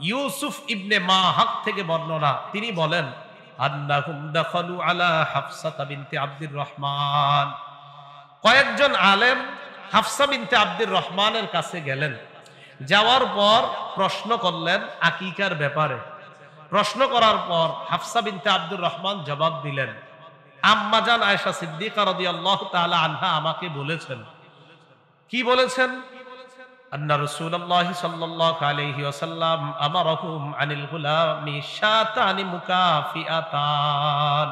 ইউসুফ ইবনে মাহাক থেকে বর্ণনা, তিনি বলেন, আন্নাহুম দাখালু আলা হাফসা বিনতে আব্দুর রহমান, কয়েকজন আলেম হাফসা বিনতে আব্দুর রহমানের কাছে গেলেন। যাওয়ার পর প্রশ্ন করলেন আকিকার ব্যাপারে। প্রশ্ন করার পর হাফসা বিনতে আব্দুর রহমান জবাব দিলেন, আম্মাজান আয়েশা সিদ্দিকা রাদিয়াল্লাহু তাআলা আনহা আমাকে বলেছেন। কি বলেছেন? আন্না রাসূলুল্লাহ সাল্লাল্লাহু আলাইহি ওয়াসাল্লাম আমারাহুম আনিল গুলামি শাতানি মুকাফিআতান,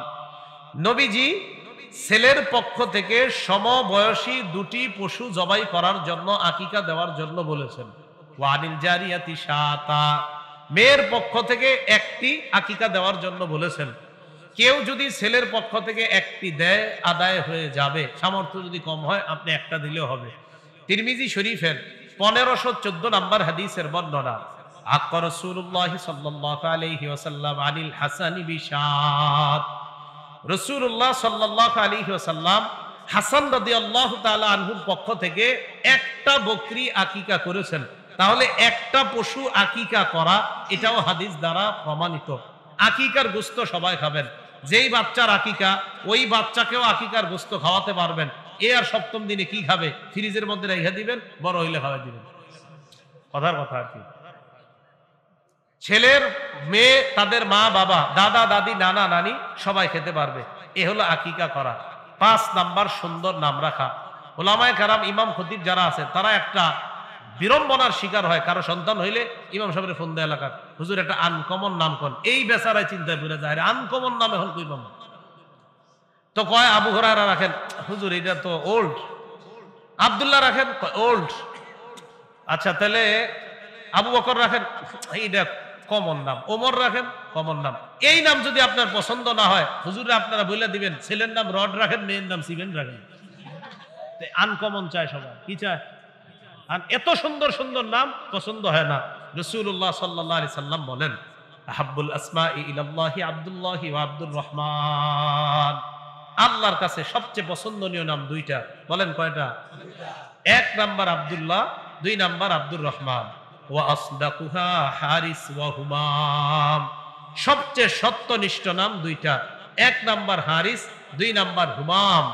নবীজি ছেলের পক্ষ থেকে সমবয়সী ২টি পশু জবাই করার জন্য, আকিকা দেওয়ার জন্য বলেছেন। ওয়া আনিল জারিয়াতি শাতা, মেয়ের পক্ষ থেকে একটি আকিকা দেওয়ার জন্য বলেছেন। কেউ যদি ছেলের পক্ষ থেকে একটি দেয় আদায় হয়ে যাবে, সামর্থ্য যদি কম হয় আপনি একটা দিলেও হবে। তিরমিজি শরীফের ১৫১৪ নম্বর হাদিসের বর্ণনা। আক্কা রাসূলুল্লাহ সাল্লাল্লাহু আলাইহি ওয়াসাল্লাম আনিল হাসানি বিশাত, রাসূলুল্লাহ সাল্লাল্লাহু আলাইহি ওয়াসাল্লাম হাসান রাদিয়াল্লাহু তাআলা আনহুর পক্ষ থেকে একটা বকরি আকিকা করেছেন। তাহলে একটা পশু আকিকা করা, এটাও হাদিস দ্বারা প্রমাণিত। আকিকার গোশত সবাই খাবেন, যেই বাচ্চার আকিকা ওই বাচ্চাকেও আকিকার গোস্ত খাওয়াতে পারবেন। এ আর সপ্তম দিনে কি খাবে? ফ্রিজের মধ্যে রেখে দিবেন, বড় হইলে খাওয়াই দিবেন। কথার কথা আর কি। ছেলের মেয়ে তাদের মা বাবা দাদা দাদি নানা নানি সবাই খেতে পারবে। এ হলো আকিকা করা। 5 নাম্বার সুন্দর নাম রাখা। ওলামায়ে কেরাম ইমাম খতিব যারা আছে তারা একটা বিড়ম্বনার শিকার হয়, কারো সন্তান হইলে ইমাম সাহেবের ফোন দেয় এলাকার, হুজুর একটা আনকমন নাম কোন। এই বেচারায় চিন্তায় পড়ে যায়, আনকমন নাম এখন কই পাবো? তো কয় আবু হুরায়রা রাখেন, হুজুর এটা তো ওল্ড। আব্দুল্লাহ রাখেন, ওল্ড। আচ্ছা তাহলে আবু বকর রাখেন, এইটা কমন নাম। ওমর রাখেন, কমন নাম। এই নাম যদি আপনার পছন্দ না হয়, হুজুরে আপনারা বলে দিবেন ছেলের নাম রড রাখেন, মেয়ের নাম সিমেন্ট রাখেন। আনকমন চায় সবাই, কি চায়? আর এত সুন্দর সুন্দর নাম পছন্দ হয় না। রাসূলুল্লাহ সাল্লাল্লাহু আলাইহি সাল্লাম বলেন, আহাব্বুল আসমাই ইলাল্লাহি আব্দুল্লাহি ওয়া আব্দুর রহমান। আল্লাহর কাছে সবচেয়ে পছন্দনীয় নাম দুইটা। বলেন কয়টা? 1 নাম্বার আব্দুল্লাহ, 2 নাম্বার আব্দুর রহমান। ওয়া আসদাকুহা হারিস ওয়া হুমাম। সবচেয়ে সত্যনিষ্ঠ নাম দুইটা, 1 নাম্বার হারিস, 2 নাম্বার হুমাম।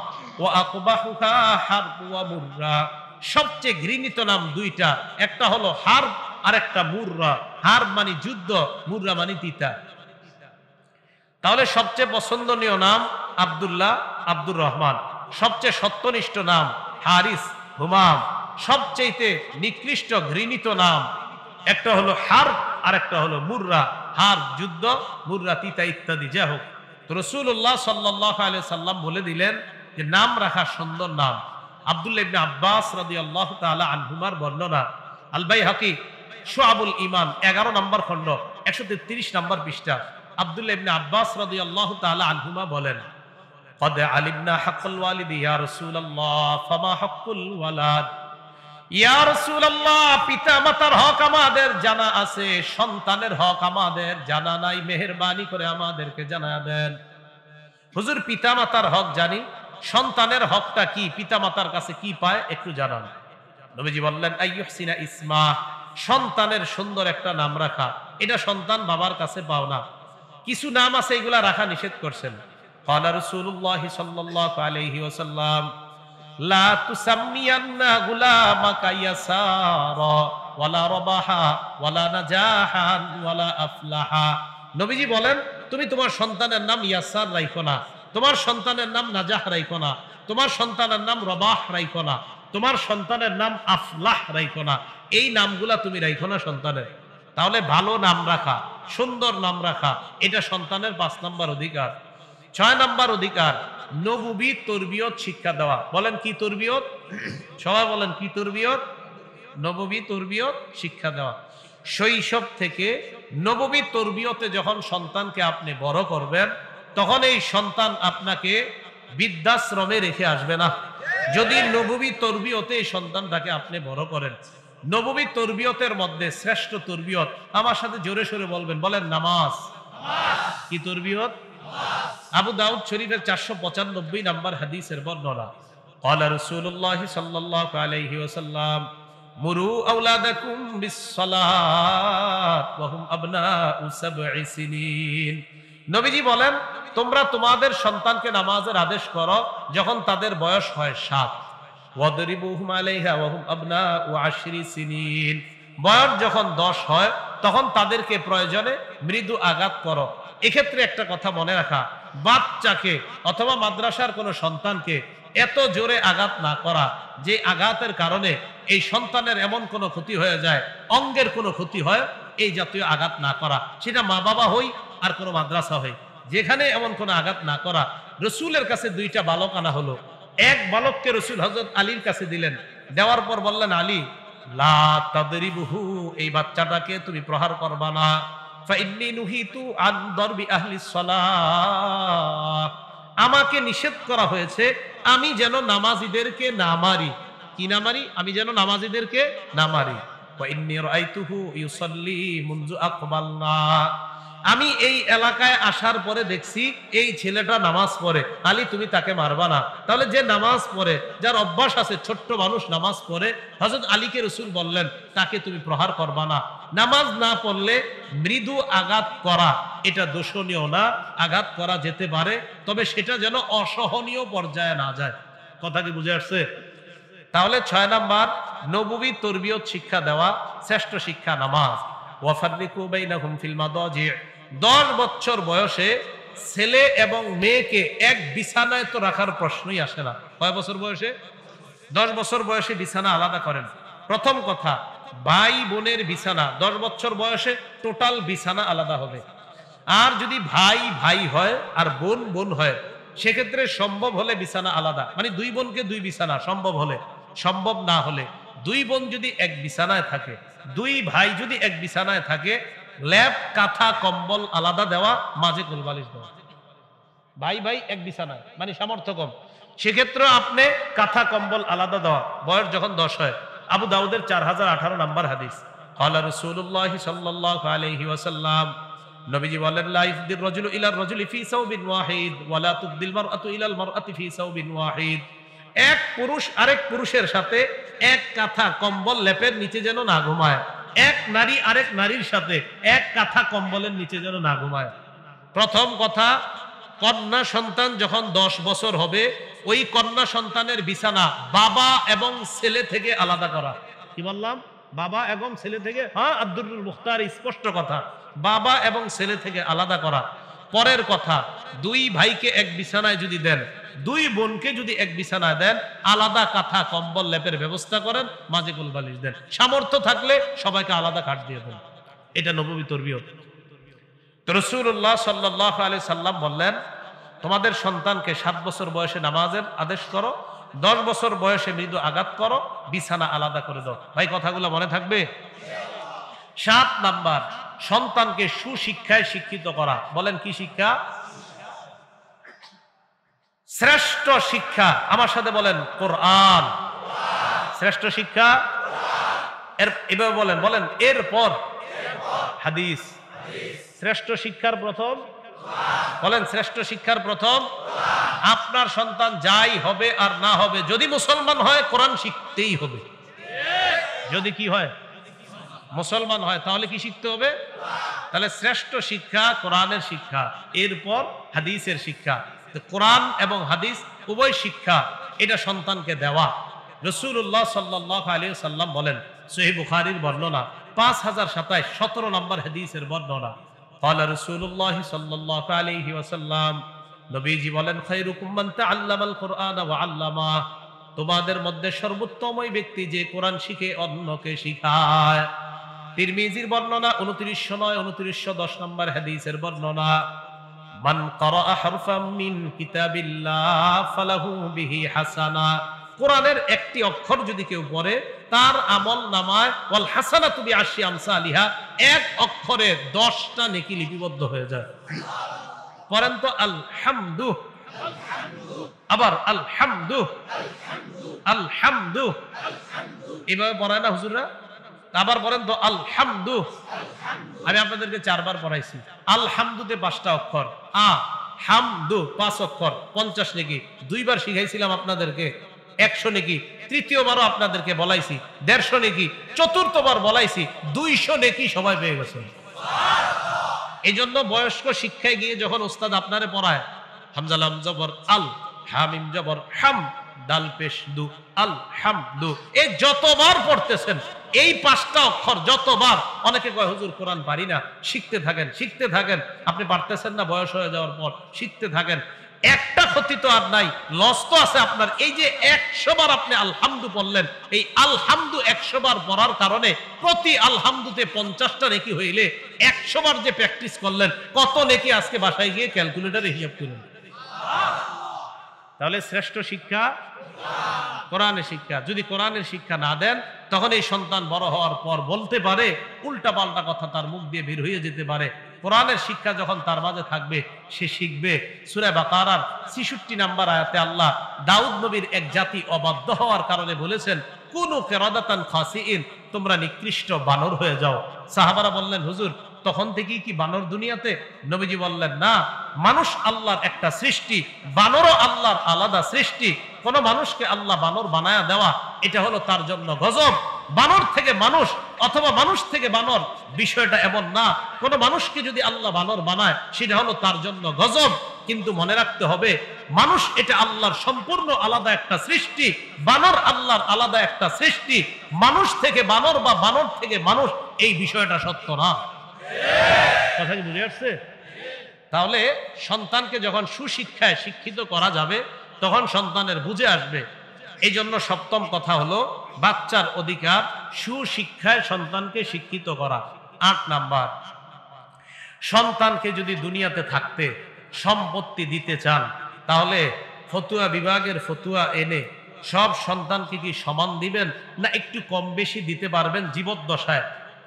ওয়া আকবাহুহা হারব ওয়া মুররা। সবচেয়ে ঘৃণিত নাম দুইটা, একটা হলো হারব আর একটা মুররা। হারব মানে যুদ্ধ, মুররা মানে তিতা। তাহলে সবচেয়ে পছন্দনীয় নাম আব্দুল্লাহ, আব্দুর রহমান। সবচেয়ে সত্যনিষ্ঠ নাম হারিস, হুমাম। সবচেয়ে নিকৃষ্ট ঘৃণিত নাম একটা হলো হারব আর একটা হলো মুররা। হারব যুদ্ধ, মুররা তিতা ইত্যাদি। যাই হোক, তো রাসূলুল্লাহ সাল্লাল্লাহু আলাইহি সাল্লাম বলে দিলেন যে নাম রাখা সুন্দর নাম। আব্দুল্লাহ ইবনে আব্বাস রাদিয়াল্লাহু তাআলা আনহুমার বর্ণনা, আল বাইহাকি শুআবুল ঈমান 11 নম্বর খণ্ড 133 নম্বর পৃষ্ঠা। আব্দুল্লাহ ইবনে আব্বাস রাদিয়াল্লাহু তাআলা আনহুমা বলেন, قد علمنا حق الوالد يا رسول الله فما حق الولد। ইয়া রাসূলুল্লাহ, পিতা মাতার হক আমাদের জানা আছে, সন্তানের হক আমাদের জানা নাই, মেহেরবানি করে আমাদেরকে জানায়া দেন। হুজুর পিতা মাতার হক জানি, সন্তানের হকটা কি, পিতা মাতার কাছে কি পায় একটু জানান। নবীজি বললেন, আইয়ুহসিনা ইসমা, সন্তানের সুন্দর একটা নাম রাখা। এটা সন্তান বাবার কাছে পাও না। কিছু নাম আছে এগুলা রাখা নিষেধ করছেন। ক্বালা রাসূলুল্লাহ সাল্লাল্লাহু আলাইহি ওয়াসাল্লাম, লা তুসাম্মিয়ান্না গুলামাকা ইয়াসারা ওয়ালা রাবাহা ওয়ালা নাজাহান ওয়ালা আফলাহা। নবীজি বলেন, তুমি তোমার সন্তানের নাম ইয়াসার রাখো না, তোমার সন্তানের নাম নাজাহ রাখো না, তোমার সন্তানের নাম রবাহ রাখো না, তোমার সন্তানের নাম আফলাহ রাখো না। এই নামগুলা তুমি রাখো না সন্তানের। তাহলে ভালো নাম রাখা, সুন্দর নাম রাখা, এটা সন্তানের 5 নাম্বার অধিকার। 6 নাম্বার অধিকার, নবুবী তরবিয়ত শিক্ষা দেওয়া। বলেন কি তরবিয়ত? সবাই বলেন কি তরবিয়ত? নববী তরবিয়ত শিক্ষা দেওয়া। শৈশব থেকে নববী তরবিয়তে যখন সন্তানকে আপনি বড় করবেন, তখন এই সন্তান আপনাকে বৃদ্ধাশ্রমে রেখে আসবে না। যদি নববী তরবিয়তে এই সন্তানটাকে আপনি বড় করেন। নববী তরবিয়তের মধ্যে শ্রেষ্ঠ তরবিয়ত, আমার সাথে জোরে সোরে বলবেন, বলেন নামাজ। কি তরবিয়ত? আবু দাউদ শরীফের 495 নাম্বার হাদিসের বর্ণনা, ক্বালা রাসূলুল্লাহ সাল্লাল্লাহু আলাইহি ওয়াসাল্লাম, মুরু আওলাদাকুম বিস-সালাত ওয়া হুম আবনাউ 7 সিনিন। নবীজি বলেন, তোমরা তোমাদের সন্তানকে নামাজের আদেশ করো যখন তাদের বয়স হয় 7। ওয়াদরিবুহুম আলাইহা ওয়া হুম আবনাউ 10 সিনিন। বয়স যখন 10 হয় তখন তাদেরকে প্রয়োজনে মৃদু আঘাত করো। এক্ষেত্রে একটা কথা মনে রাখা, বাচ্চাকে অথবা মাদ্রাসার কোনো সন্তানকে এত জোরে আঘাত না করা যে আঘাতের কারণে এই সন্তানের এমন কোনো ক্ষতি হয়ে যায়, অঙ্গের কোনো ক্ষতি হয়, এই জাতীয় আঘাত না করা। সেটা মা বাবা হই আর কোনো মাদ্রাসা হই, যেখানে এমন কোনো আঘাত না করা। রসুলের কাছে 2টা বালক আনা হলো। এক বালককে রসুল হযরত আলীর কাছে দিলেন। দেওয়ার পর বললেন, আলী লা তাদরিবুহু, এই বাচ্চাটাকে তুমি প্রহার করবা না। ফাইন্নী নুহিতু আন দরবি আহলিস সালাহ, আমাকে নিষেধ করা হয়েছে আমি যেন নামাজীদেরকে না মারি। কি না মারি? আমি যেন নামাজীদেরকে না মারি। ওয়া ইন্নী রাআইতুহু ইউসাল্লি মুনযু আকবালনা, আমি এই এলাকায় আসার পরে দেখছি এই ছেলেটা নামাজ পড়ে, আলী তুমি তাকে মারবা না। তাহলে যে নামাজ পড়ে, যার অভ্যাস আছে, ছোট্ট মানুষ নামাজ পড়ে, হযরত আলীকে রাসূল বললেন তাকে তুমি প্রহার করবা না। নামাজ না পড়লে মৃদু আঘাত করা এটা দোষণীয় না, আঘাত করা যেতে পারে, তবে সেটা যেন অসহনীয় পর্যায়ে না যায়। কথা কি বুঝে আসছে? তাহলে 6 নাম্বার, নববী তরবিয়ত শিক্ষা দেওয়া, শ্রেষ্ঠ শিক্ষা নামাজ। ওয়াফাররিকু বাইনাহুম ফিল মাদাজি', 10 বছর বয়সে ছেলে এবং মেয়েকে এক বিছানায় তো রাখার প্রশ্নই আসে না। কয় বছর বয়সে? 10 বছর বয়সে বিছানা আলাদা করেন। প্রথম কথা, ভাই বোনের বিছানা 10 বছর বয়সে টোটাল বিছানা আলাদা হবে। আর যদি ভাই ভাই হয় আর বোন বোন হয়, সেক্ষেত্রে সম্ভব হলে বিছানা আলাদা, মানে 2 বোনকে 2 বিছানা সম্ভব হলে। সম্ভব না হলে 2 বোন যদি এক বিছানায় থাকে, 2 ভাই যদি এক বিছানায় থাকে, ল্যাপ কাঁথা কম্বল আলাদা দেওয়া, মাঝে কোলবালিশ দেওয়া। ভাই ভাই এক বিছানায়, মানে সামর্থ্য কম, সেক্ষেত্রে আপনি কাঁথা কম্বল আলাদা দেওয়া। বয়স যখন 10 হয়। আবু দাউদের 4018 নম্বর হাদিস, ক্বালা রাসূলুল্লাহ সাল্লাল্লাহু আলাইহি ওয়াসাল্লাম, নবীজি বলেন, লা ইফদির রাজুলু ইলার রাজুলি ফি সাওবিন ওয়াহিদ ওয়া লা তুফদিল মারআতু ইলাল মারআতি ফি সাওবিন ওয়াহিদ। এক পুরুষ আরেক পুরুষের সাথে এক কাঁথা কম্বল লেপের নিচে যেন না ঘুমায়, এক নারী আরেক নারীর সাথে এক কাঁথা কম্বলের নিচে যেন না ঘুমায়। প্রথম কথা, কন্যা সন্তান যখন 10 বছর হবে, ওই কন্যা সন্তানের বিছানা বাবা এবং ছেলে থেকে আলাদা করা। কি বললাম? বাবা এবং ছেলে থেকে, হ্যাঁ, আব্দুল মুখতার স্পষ্ট কথা, বাবা এবং ছেলে থেকে আলাদা করা। পরের কথা, 2 ভাইকে এক বিছানায় যদি দেন, 2 বোনকে যদি এক বিছানায় দেন, আলাদা কাঁথা কম্বল লেপের ব্যবস্থা করেন, মাঝে কোলবালিশ দেন। সামর্থ্য থাকলে সবাইকে আলাদা খাট দিয়ে দেন। এটা নববী তরবিয়ত। তো রাসূলুল্লাহ সাল্লাল্লাহু আলাইহি সাল্লাম বললেন, তোমাদের সন্তানকে 7 বছর বয়সে নামাজের আদেশ করো, 10 বছর বয়সে মৃদু আঘাত করো, বিছানা আলাদা করে দাও। ভাই কথাগুলো মনে থাকবে? 7 নাম্বার, সন্তানকে সুশিক্ষায় শিক্ষিত করা। বলেন কি শিক্ষা? শ্রেষ্ঠ শিক্ষা, আমার সাথে বলেন কোরআন। শ্রেষ্ঠ শিক্ষা এভাবে বলেন, বলেন এরপর হাদিস। শ্রেষ্ঠ শিক্ষার প্রথম বলেন, শ্রেষ্ঠ শিক্ষার প্রথম। আপনার সন্তান যাই হবে আর না হবে, যদি মুসলমান হয় কোরআন শিখতেই হবে। যদি কি হয়? মুসলমান হয়, তাহলে কি শিখতে হবে? তাহলে শ্রেষ্ঠ শিক্ষা কোরআনের শিক্ষা, এরপর হাদিসের শিক্ষা। কোরআন এবং হাদিস উভয় শিক্ষা, এটা সন্তানকে দেওয়া। রাসূলুল্লাহ সাল্লাল্লাহু আলাইহি সাল্লাম বলেন, সহিহ বুখারীর বর্ণনা 5027, 17 নম্বর হাদিসের বর্ণনা, ক্বালা রাসূলুল্লাহ সাল্লাল্লাহু আলাইহি ওয়াসাল্লাম, নবীজি বলেন, খায়রুকুম মান তাআল্লামাল কুরআনা ওয়া আল্লামা, তোমাদের মধ্যে সর্বোত্তম ওই ব্যক্তি যে কোরআন শিখে অন্যকে শিখায়। তিরমিজির বর্ণনা 2909, 2910 নম্বর হাদিসের বর্ণনা, মান ক্বারাআ হারফাম মিন কিতাবিল্লাহ ফালাহু বিহি হাসানা, কোরআনের একটি অক্ষর যদি কেউ পড়ে, তার আমল নামায় ওয়াল হাসানাতু বিআশরি আমসালিহা, এক অক্ষরে 10টা নেকি লিপিবদ্ধ হয়ে যায়। পড়েন তো আলহামদু, আবার আলহামদু, আলহামদু, এইভাবে পড়ায় না হুজুররা? আবার পড়েন তো আলহামদু। আমি আপনাদেরকে 4 বার পড়াইছি। আলহামদুতে 5টা অক্ষর, আ হামদু 5 অক্ষর, 50 নেকি। 2 বার শিখাইছিলাম আপনাদেরকে, 100 নেকি। তৃতীয়বারও আপনাদেরকে বলাইছি, 150 নেকি। চতুর্থবার বলাইছি, 200 নেকি সবাই পেয়ে গেছে। এই জন্য বয়স্ক শিক্ষায় গিয়ে যখন ওস্তাদ আপনারে পড়ায়, হামজা লাম জবর আল, হামিম জবর হাম, দাল পেশ দু, আলহামদু, এই যতবার পড়তেছেন এই 5টা অক্ষর যতবার, অনেকে কয় হুজুর কোরআন পারি না, শিখতে থাকেন, শিখতে থাকেন। আপনি পারতেছেন না, বয়স হয়ে যাওয়ার পর শিখতে থাকেন। একটা ক্ষতি তো আর নাই, লস তো আছে আপনার। এই যে 100 বার আপনি আলহামদু পড়লেন, এই আলহামদু 100 বার পড়ার কারণে প্রতি আলহামদুতে 50টা নেকি হইলে 100 বার যে প্র্যাকটিস করলেন, কত নেকি আজকে বাসায় গিয়ে ক্যালকুলেটরে হিসাব করুন। তাহলে শ্রেষ্ঠ শিক্ষা কোরআনের শিক্ষা। যদি কোরআনের শিক্ষা না দেন, তখন এই সন্তান বড় হওয়ার পর বলতে পারে, উল্টা পাল্টা কথা তার মুখ দিয়ে বের হয়ে যেতে পারে। কোরআনের শিক্ষা যখন তার মাঝে থাকবে, সে শিখবে। সূরা বাকারার 66 নম্বর আয়াতে আল্লাহ দাউদ নবীর এক জাতি অবাধ্য হওয়ার কারণে বলেছেন, কুনু কিরাদাতান খাসিইন, তোমরা নিকৃষ্ট বানর হয়ে যাও। সাহাবারা বললেন, হুজুর তখন থেকেই কি বানর দুনিয়াতে? নবীজি বললেন না, মানুষ আল্লাহর একটা সৃষ্টি, বানরও আল্লাহর আলাদা সৃষ্টি। কোন মানুষকে আল্লাহ বানর বানায়া দেওয়া এটা হলো তার জন্য গজব। বানর থেকে মানুষ অথবা মানুষ থেকে বানর বিষয়টা এমন না। কোন মানুষকে যদি আল্লাহ বানর বানায় সেটা হলো তার জন্য গজব। কিন্তু মনে রাখতে হবে, মানুষ এটা আল্লাহর সম্পূর্ণ আলাদা একটা সৃষ্টি, বানর আল্লাহর আলাদা একটা সৃষ্টি। মানুষ থেকে বানর বা বানর থেকে মানুষ এই বিষয়টা সত্য না। কথা কি বুঝে আসছে? তাহলে সন্তানকে যখন সুশিক্ষায় শিক্ষিত করা যাবে তখন সন্তানের বুঝে আসবে। এই জন্য সপ্তম কথা হলো বাচ্চার অধিকার সুশিক্ষায় সন্তানকে শিক্ষিত করা। ৮ নাম্বার, সন্তানকে যদি দুনিয়াতে থাকতে সম্পত্তি দিতে চান তাহলে ফতুয়া বিভাগের ফতুয়া এনে সব সন্তানকে কি সমান দিবেন, না একটু কম বেশি দিতে পারবেন জীবদ্দশায়?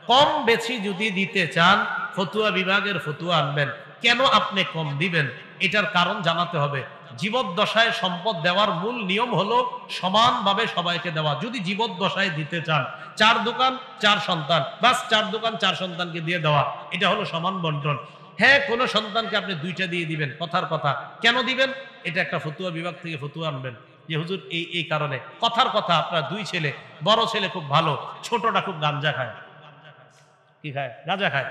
কম বেশি যদি দিতে চান ফতুয়া বিভাগের ফতুয়া আনবেন। কেন আপনি কম দিবেন এটার কারণ জানাতে হবে। জীবদ্দশায় সম্পদ দেওয়ার মূল নিয়ম হলো সমানভাবে সবাইকে দেওয়া। যদি জীবদ্দশায় দিতে চান 4 দোকান 4 সন্তান, বাস 4 দোকান 4 সন্তানকে দিয়ে দেওয়া, এটা হলো সমান বন্টন। হ্যাঁ, কোন সন্তানকে আপনি 2টা দিয়ে দিবেন, কথার কথা। কেন দিবেন? এটা একটা ফতুয়া বিভাগ থেকে ফতুয়া আনবেন যে হুজুর এই কারণে। কথার কথা, আপনার 2 ছেলে, বড় ছেলে খুব ভালো, ছোটটা খুব গাঞ্জা খায়। কি খায়? গাঁজা খায়।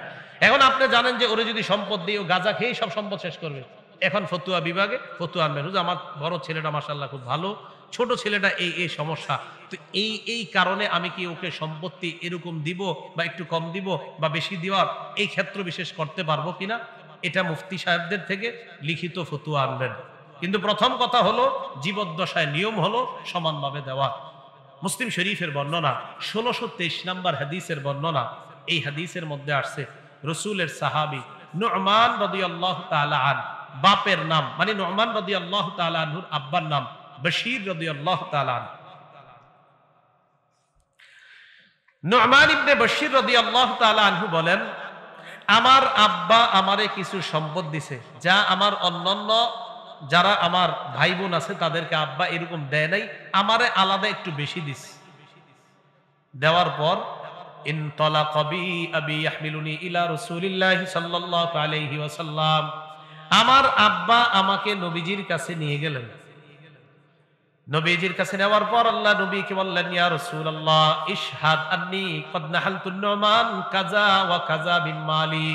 এখন আপনি জানেন যে ওরে যদি সম্পদ দিয়ে ও গাঁজা খেয়েই সব সম্পদ শেষ করবে। এখন ফতুয়া বিভাগে ফতুয়া আনবেন, হুজুর আমার বড় ছেলেটা মাশাআল্লাহ খুব ভালো, ছোট ছেলেটা এই সমস্যা, তো এই কারণে আমি কি ওকে সম্পত্তি এরকম দিব বা একটু কম দিব বা বেশি দেওয়ার এই ক্ষেত্র বিশেষ করতে পারবো কিনা? এটা মুফতি সাহেবদের থেকে লিখিত ফতুয়া আনবেন। কিন্তু প্রথম কথা হলো জীবদ্দশায় নিয়ম হলো সমানভাবে দেওয়া। মুসলিম শরীফের বর্ণনা 1623 নম্বর হাদিসের বর্ণনা। এই হাদিসের মধ্যে আসছে রসুলের সাহাবী নু'মান রাদিয়াল্লাহু তাআলা আন, বাপের নাম মানে নু'মান রাদিয়াল্লাহু তাআলা আনহুর আব্বার নাম বশীর রাদিয়াল্লাহু তাআলা আন। নু'মান ইবনে বশীর রাদিয়াল্লাহু তাআলা আনহু বলেন, আমার আব্বা আমারে কিছু সম্পদ দিছে যা আমার অন্যান্য যারা আমার ভাই বোন আছে তাদেরকে আব্বা এরকম দেয় নাই, আমারে আলাদা একটু বেশি দিছে। দেওয়ার পর ইনতালাকা বি আবি ইয়াহমিলুনি ইলা রাসূলিল্লাহি সাল্লাল্লাহু আলাইহি ওয়াসাল্লাম, আমার আব্বা আমাকে নবীজির কাছে নিয়ে গেলেন। নবীজির কাছে নেওয়ার পর আল্লাহ নবীকে বললেন, ইয়া রাসূলুল্লাহ ইশহাদ আন্নী ক্বাদ নাহালতু নুমান কাযা ওয়া কাযা মিন মালি।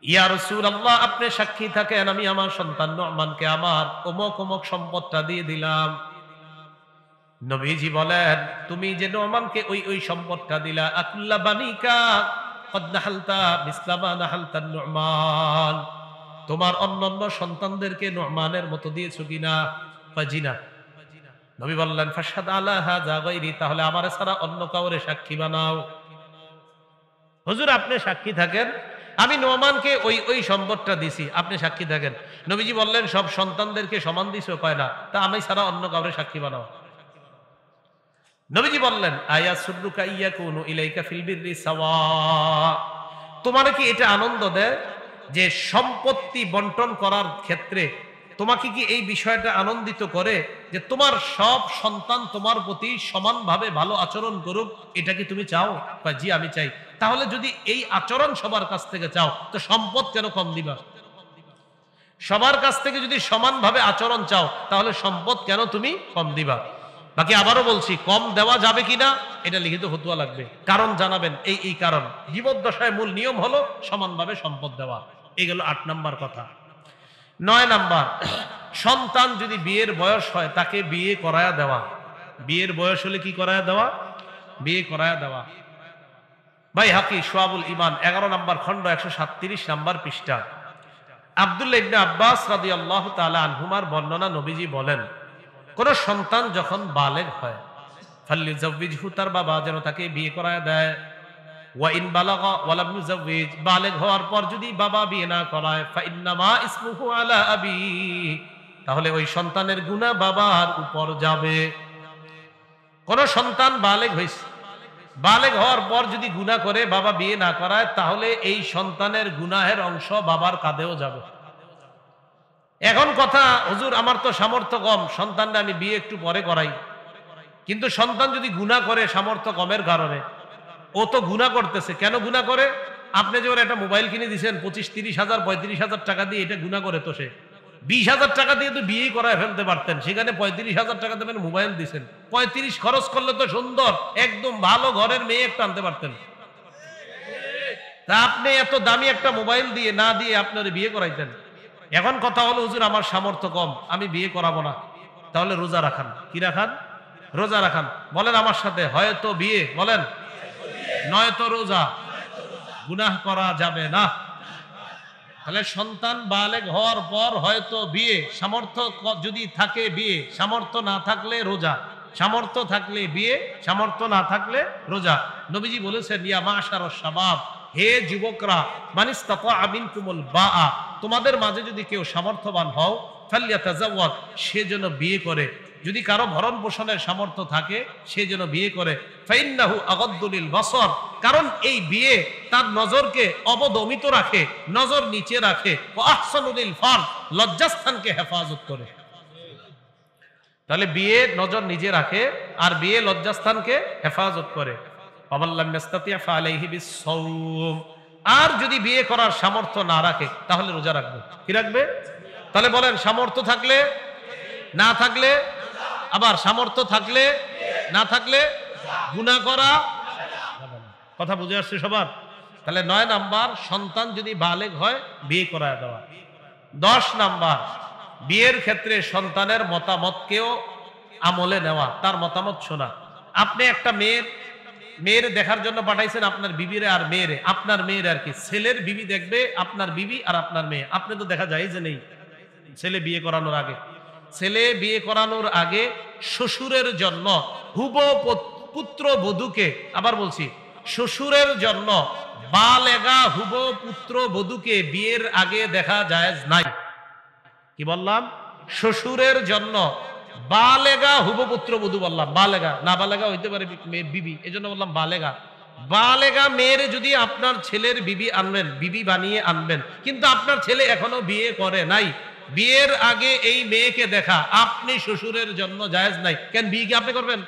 ইয়া রাসূলুল্লাহ আপনি সাক্ষী থাকেন আমি আমার সন্তান নুমানকে আমার অমুক অমুক সম্পদটা দিয়ে দিলাম। নবীজি বলেন, তুমি যে নুমানকে ওই সম্পদটা দিলা, আকুল্লা বানিকা ক্বাদ নাহালতা মিসলা মা নাহালতা নুমান, তোমার অন্যান্য সন্তানদেরকে নুমানের মতো দিয়েছো কিনা? জি না। নবী বললেন, ফাশহাদ আলা হাযা গায়রি, তাহলে আমারে ছাড়া অন্য কাউরে সাক্ষী বানাও। হুজুর আপনি সাক্ষী থাকেন, আমি নুমানকে ওই সম্পদটা দিছি, আপনি সাক্ষী থাকেন। নবীজি বললেন, সব সন্তানদেরকে সমান দিছো? কয় না। তা আমি ছাড়া অন্য কাউরে সাক্ষী বানাও। নবীজি বললেন, আয়া সুররুকা ইয়াকুনু ইলাইকা ফিল বিররি সাওয়া, তোমার কি এটা আনন্দ দেয় যে সম্পত্তি বন্টন করার ক্ষেত্রে তোমাকে কি এই বিষয়টা আনন্দিত করে যে তোমার সব সন্তান তোমার প্রতি সমানভাবে ভালো আচরণ করুক? এটা কি তুমি চাও? জি আমি চাই। তাহলে যদি এই আচরণ সবার কাছ থেকে চাও তো সম্পদ কেন কম দিবা? সবার কাছ থেকে যদি সমানভাবে আচরণ চাও তাহলে সম্পদ কেন তুমি কম দিবা? বাকি আবারও বলছি, কম দেওয়া যাবে কিনা এটা লিখিত ফতোয়া লাগবে, কারণ জানাবেন এই কারণ। জীবদ্দশায় মূল নিয়ম হলো সমানভাবে সম্পদ দেওয়া। এই গেল 8 নাম্বার কথা। 9 নাম্বার, সন্তান যদি বিয়ের বয়স হয় তাকে বিয়ে করায়া দেওয়া। বিয়ের বয়স হলে কি করায়া দেওয়া? বিয়ে করায়া দেওয়া। বাইহাকি শুআবুল ঈমান 11 নাম্বার খণ্ড 137 নাম্বার পৃষ্ঠা। আব্দুল্লাহ ইবনে আব্বাস রাদিয়াল্লাহু তাআলা আনহুমার বর্ণনা, নবীজি বলেন, কোন সন্তান যখন বালেগ হয় ফাল্লিজাওয়িজহু, তার বাবা যেন তাকে বিয়ে করায়া দেয়। ওয়া ইন বালাগা ওয়া লাম ইউজাওয়িজ, বালেগ হওয়ার পর যদি বাবা বিয়ে না করায় ফাইন্নামা ইসমুহু আলা আবি, তাহলে ওই সন্তানের গুনাহ বাবার উপর যাবে। কোন সন্তান বালেগ হইছে, বালেগ হওয়ার পর যদি গুনাহ করে বাবা বিয়ে না করায় তাহলে এই সন্তানের গুনাহের অংশ বাবার কাঁধেও যাবে। এখন কথা, হুজুর আমার তো সামর্থ্য কম, সন্তানটা আমি বিয়ে একটু পরে করাই। কিন্তু সন্তান যদি গুনাহ করে সামর্থ্য কমের কারণে, ও তো গুনাহ করতেছে, কেন গুনাহ করে? আপনি যে ওর একটা মোবাইল কিনে দিয়েছেন 25-30 হাজার 35 হাজার টাকা দিয়ে, এটা গুনাহ করে তো সে 20 হাজার টাকা দিয়ে তো বিয়ে করায় ফেলতে পারতেন, সেখানে 35 হাজার টাকা দেবেন মোবাইল দিচ্ছেন। 35 খরচ করলে তো সুন্দর একদম ভালো ঘরের মেয়ে একটা আনতে পারতেন। তা আপনি এত দামি একটা মোবাইল দিয়ে না দিয়ে আপনার বিয়ে করাইতেন। এখন কথা হলো হুজুর আমার সামর্থ্য কম, আমি বিয়ে করাবো না। তাহলে রোজা রাখান। কি রাখান? রোজা রাখান। বলেন আমার সাথে, হয়তো বিয়ে, বলেন, নয়তো রোজা। গুনাহ করা যাবে না। তাহলে সন্তান বালেগ হওয়ার পর হয়তো বিয়ে, সামর্থ্য যদি থাকে বিয়ে, সামর্থ্য না থাকলে রোজা, সামর্থ্য থাকলে বিয়ে, সামর্থ্য না থাকলে রোজা। নবীজি বলেছেন, ইয়া মাশারাশ শাবাব, হে যুবকরা, মানিস্তাতা মিনকুমুল বাআ, তোমাদের মাঝে যদি কেউ সামর্থ্যবান হও, ফালইয়াতাজাওয়াজ, সে যেন বিয়ে করে। যদি কারো ভরণ পোষণের সামর্থ্য থাকে সে যেন বিয়ে করে। ফাইন্নাহু আগাদ্দু লিল বাসার, কারণ এই বিয়ে তার নজরকে অবদমিত রাখে, নজর নিচে রাখে। ওয়া আহসানু লিল ফারজ, লজ্জাস্থানকে হেফাজত করে। তাহলে বিয়ে নজর নিজে রাখে আর বিয়ে লজ্জাস্থানকে হেফাজত করে। ফামাল্লাম ইয়াস্তাতি' ফাআলাইহি বিস-সাওম, আর যদি বিয়ে করার সামর্থ্য না রাখে তাহলে রোজা রাখবে। কি রাখবে? তাহলে বলেন, সামর্থ্য থাকলে, না থাকলে, আবার সামর্থ্য থাকলে, না থাকলে গুনাহ করা। কথা বুঝে আসছে সবার? তাহলে 9 নাম্বার, সন্তান যদি বালেগ হয় বিয়ে করায় দেওয়া। 10 নাম্বার, বিয়ের ক্ষেত্রে সন্তানের মতামতকেও আমলে নেওয়া, তার মতামত শোনা। আপনি একটা মেয়ের দেখার জন্য পাঠাইছেন আপনার বিবিরে আর মেয়েরে, আপনার মেয়ের আর কি, ছেলের বিবি দেখবে আপনার বিবি আর আপনার মেয়ে। আপনি তো দেখা যায় যে নেই ছেলে বিয়ে করানোর আগে। ছেলে বিয়ে করানোর আগে শ্বশুরের জন্য পুত্র বধূকে, আবার বলছি, শ্বশুরের জন্য বালেগা হুব পুত্র বধূকে বিয়ের আগে দেখা জায়েজ নাই। কি বললাম? শ্বশুরের জন্য বালেগা হুব পুত্র বধূ বললাম, বালেগা, না বালেগা হইতে পারে বিবি, এই জন্য বললাম বালেগা। বালেগা মেয়ের যদি আপনার ছেলের বিবি আনবেন, বিবি বানিয়ে আনবেন, কিন্তু আপনার ছেলে এখনো বিয়ে করে নাই, বিয়ের আগে এই মেয়েকে দেখা আপনি শ্বশুরের জন্য জায়েজ নাই। কেন? বিয়ে কি আপনি করবেন?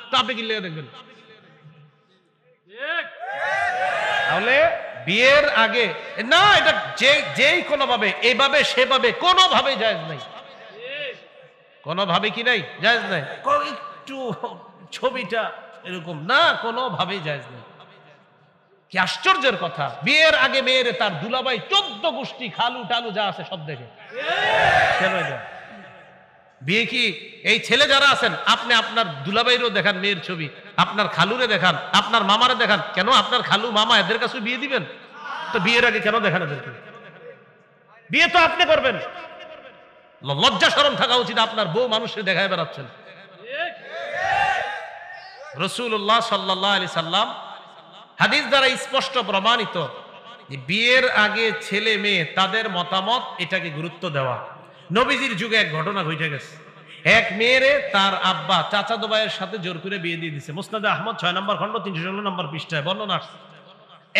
তো আপনি কি লেগে দেখবেন? তাহলে বিয়ের আগে না, এটা যেই কোনো ভাবে, এইভাবে সেভাবে কোনোভাবে জায়েজ নাই, কোনোভাবে কি নাই, জায়েজ নাই। একটু ছবিটা এরকম না, কোনোভাবেই জায়েজ নাই। কি আশ্চর্যের কথা! বিয়ের আগে মেয়ের তার দুলাভাই 14 গোষ্ঠী খালু টালু যা আছে সব দেখে। বিয়ে কি এই ছেলে যারা আছেন, আপনি আপনার দুলাভাইরও দেখান মেয়ের ছবি, আপনার খালুরে দেখান, আপনার মামারে দেখান। কেন? আপনার খালু মামা এদের কাছে বিয়ে দিবেন? তো বিয়ের আগে কেন দেখান এদেরকে? বিয়ে তো আপনি করবেন, লজ্জা শরম থাকা উচিত। আপনার বউ মানুষের দেখায় বেড়াচ্ছেন। রাসূলুল্লাহ সাল্লাল্লাহু আলাইহি সাল্লাম হাদিস দ্বারা স্পষ্ট প্রমাণিত যে বিয়ের আগে ছেলে মেয়ে তাদের মতামত, এটাকে গুরুত্ব দেওয়া। নবীজির যুগে এক ঘটনা ঘটে গেছে। এক মেয়েরে তার আব্বা চাচাতো ভাইয়ের সাথে জোর করে বিয়ে দিয়ে দিছে। মুসনাদে আহমদ 6 নম্বর খন্ড 316 নম্বর পৃষ্ঠায় বর্ণনা আসছে।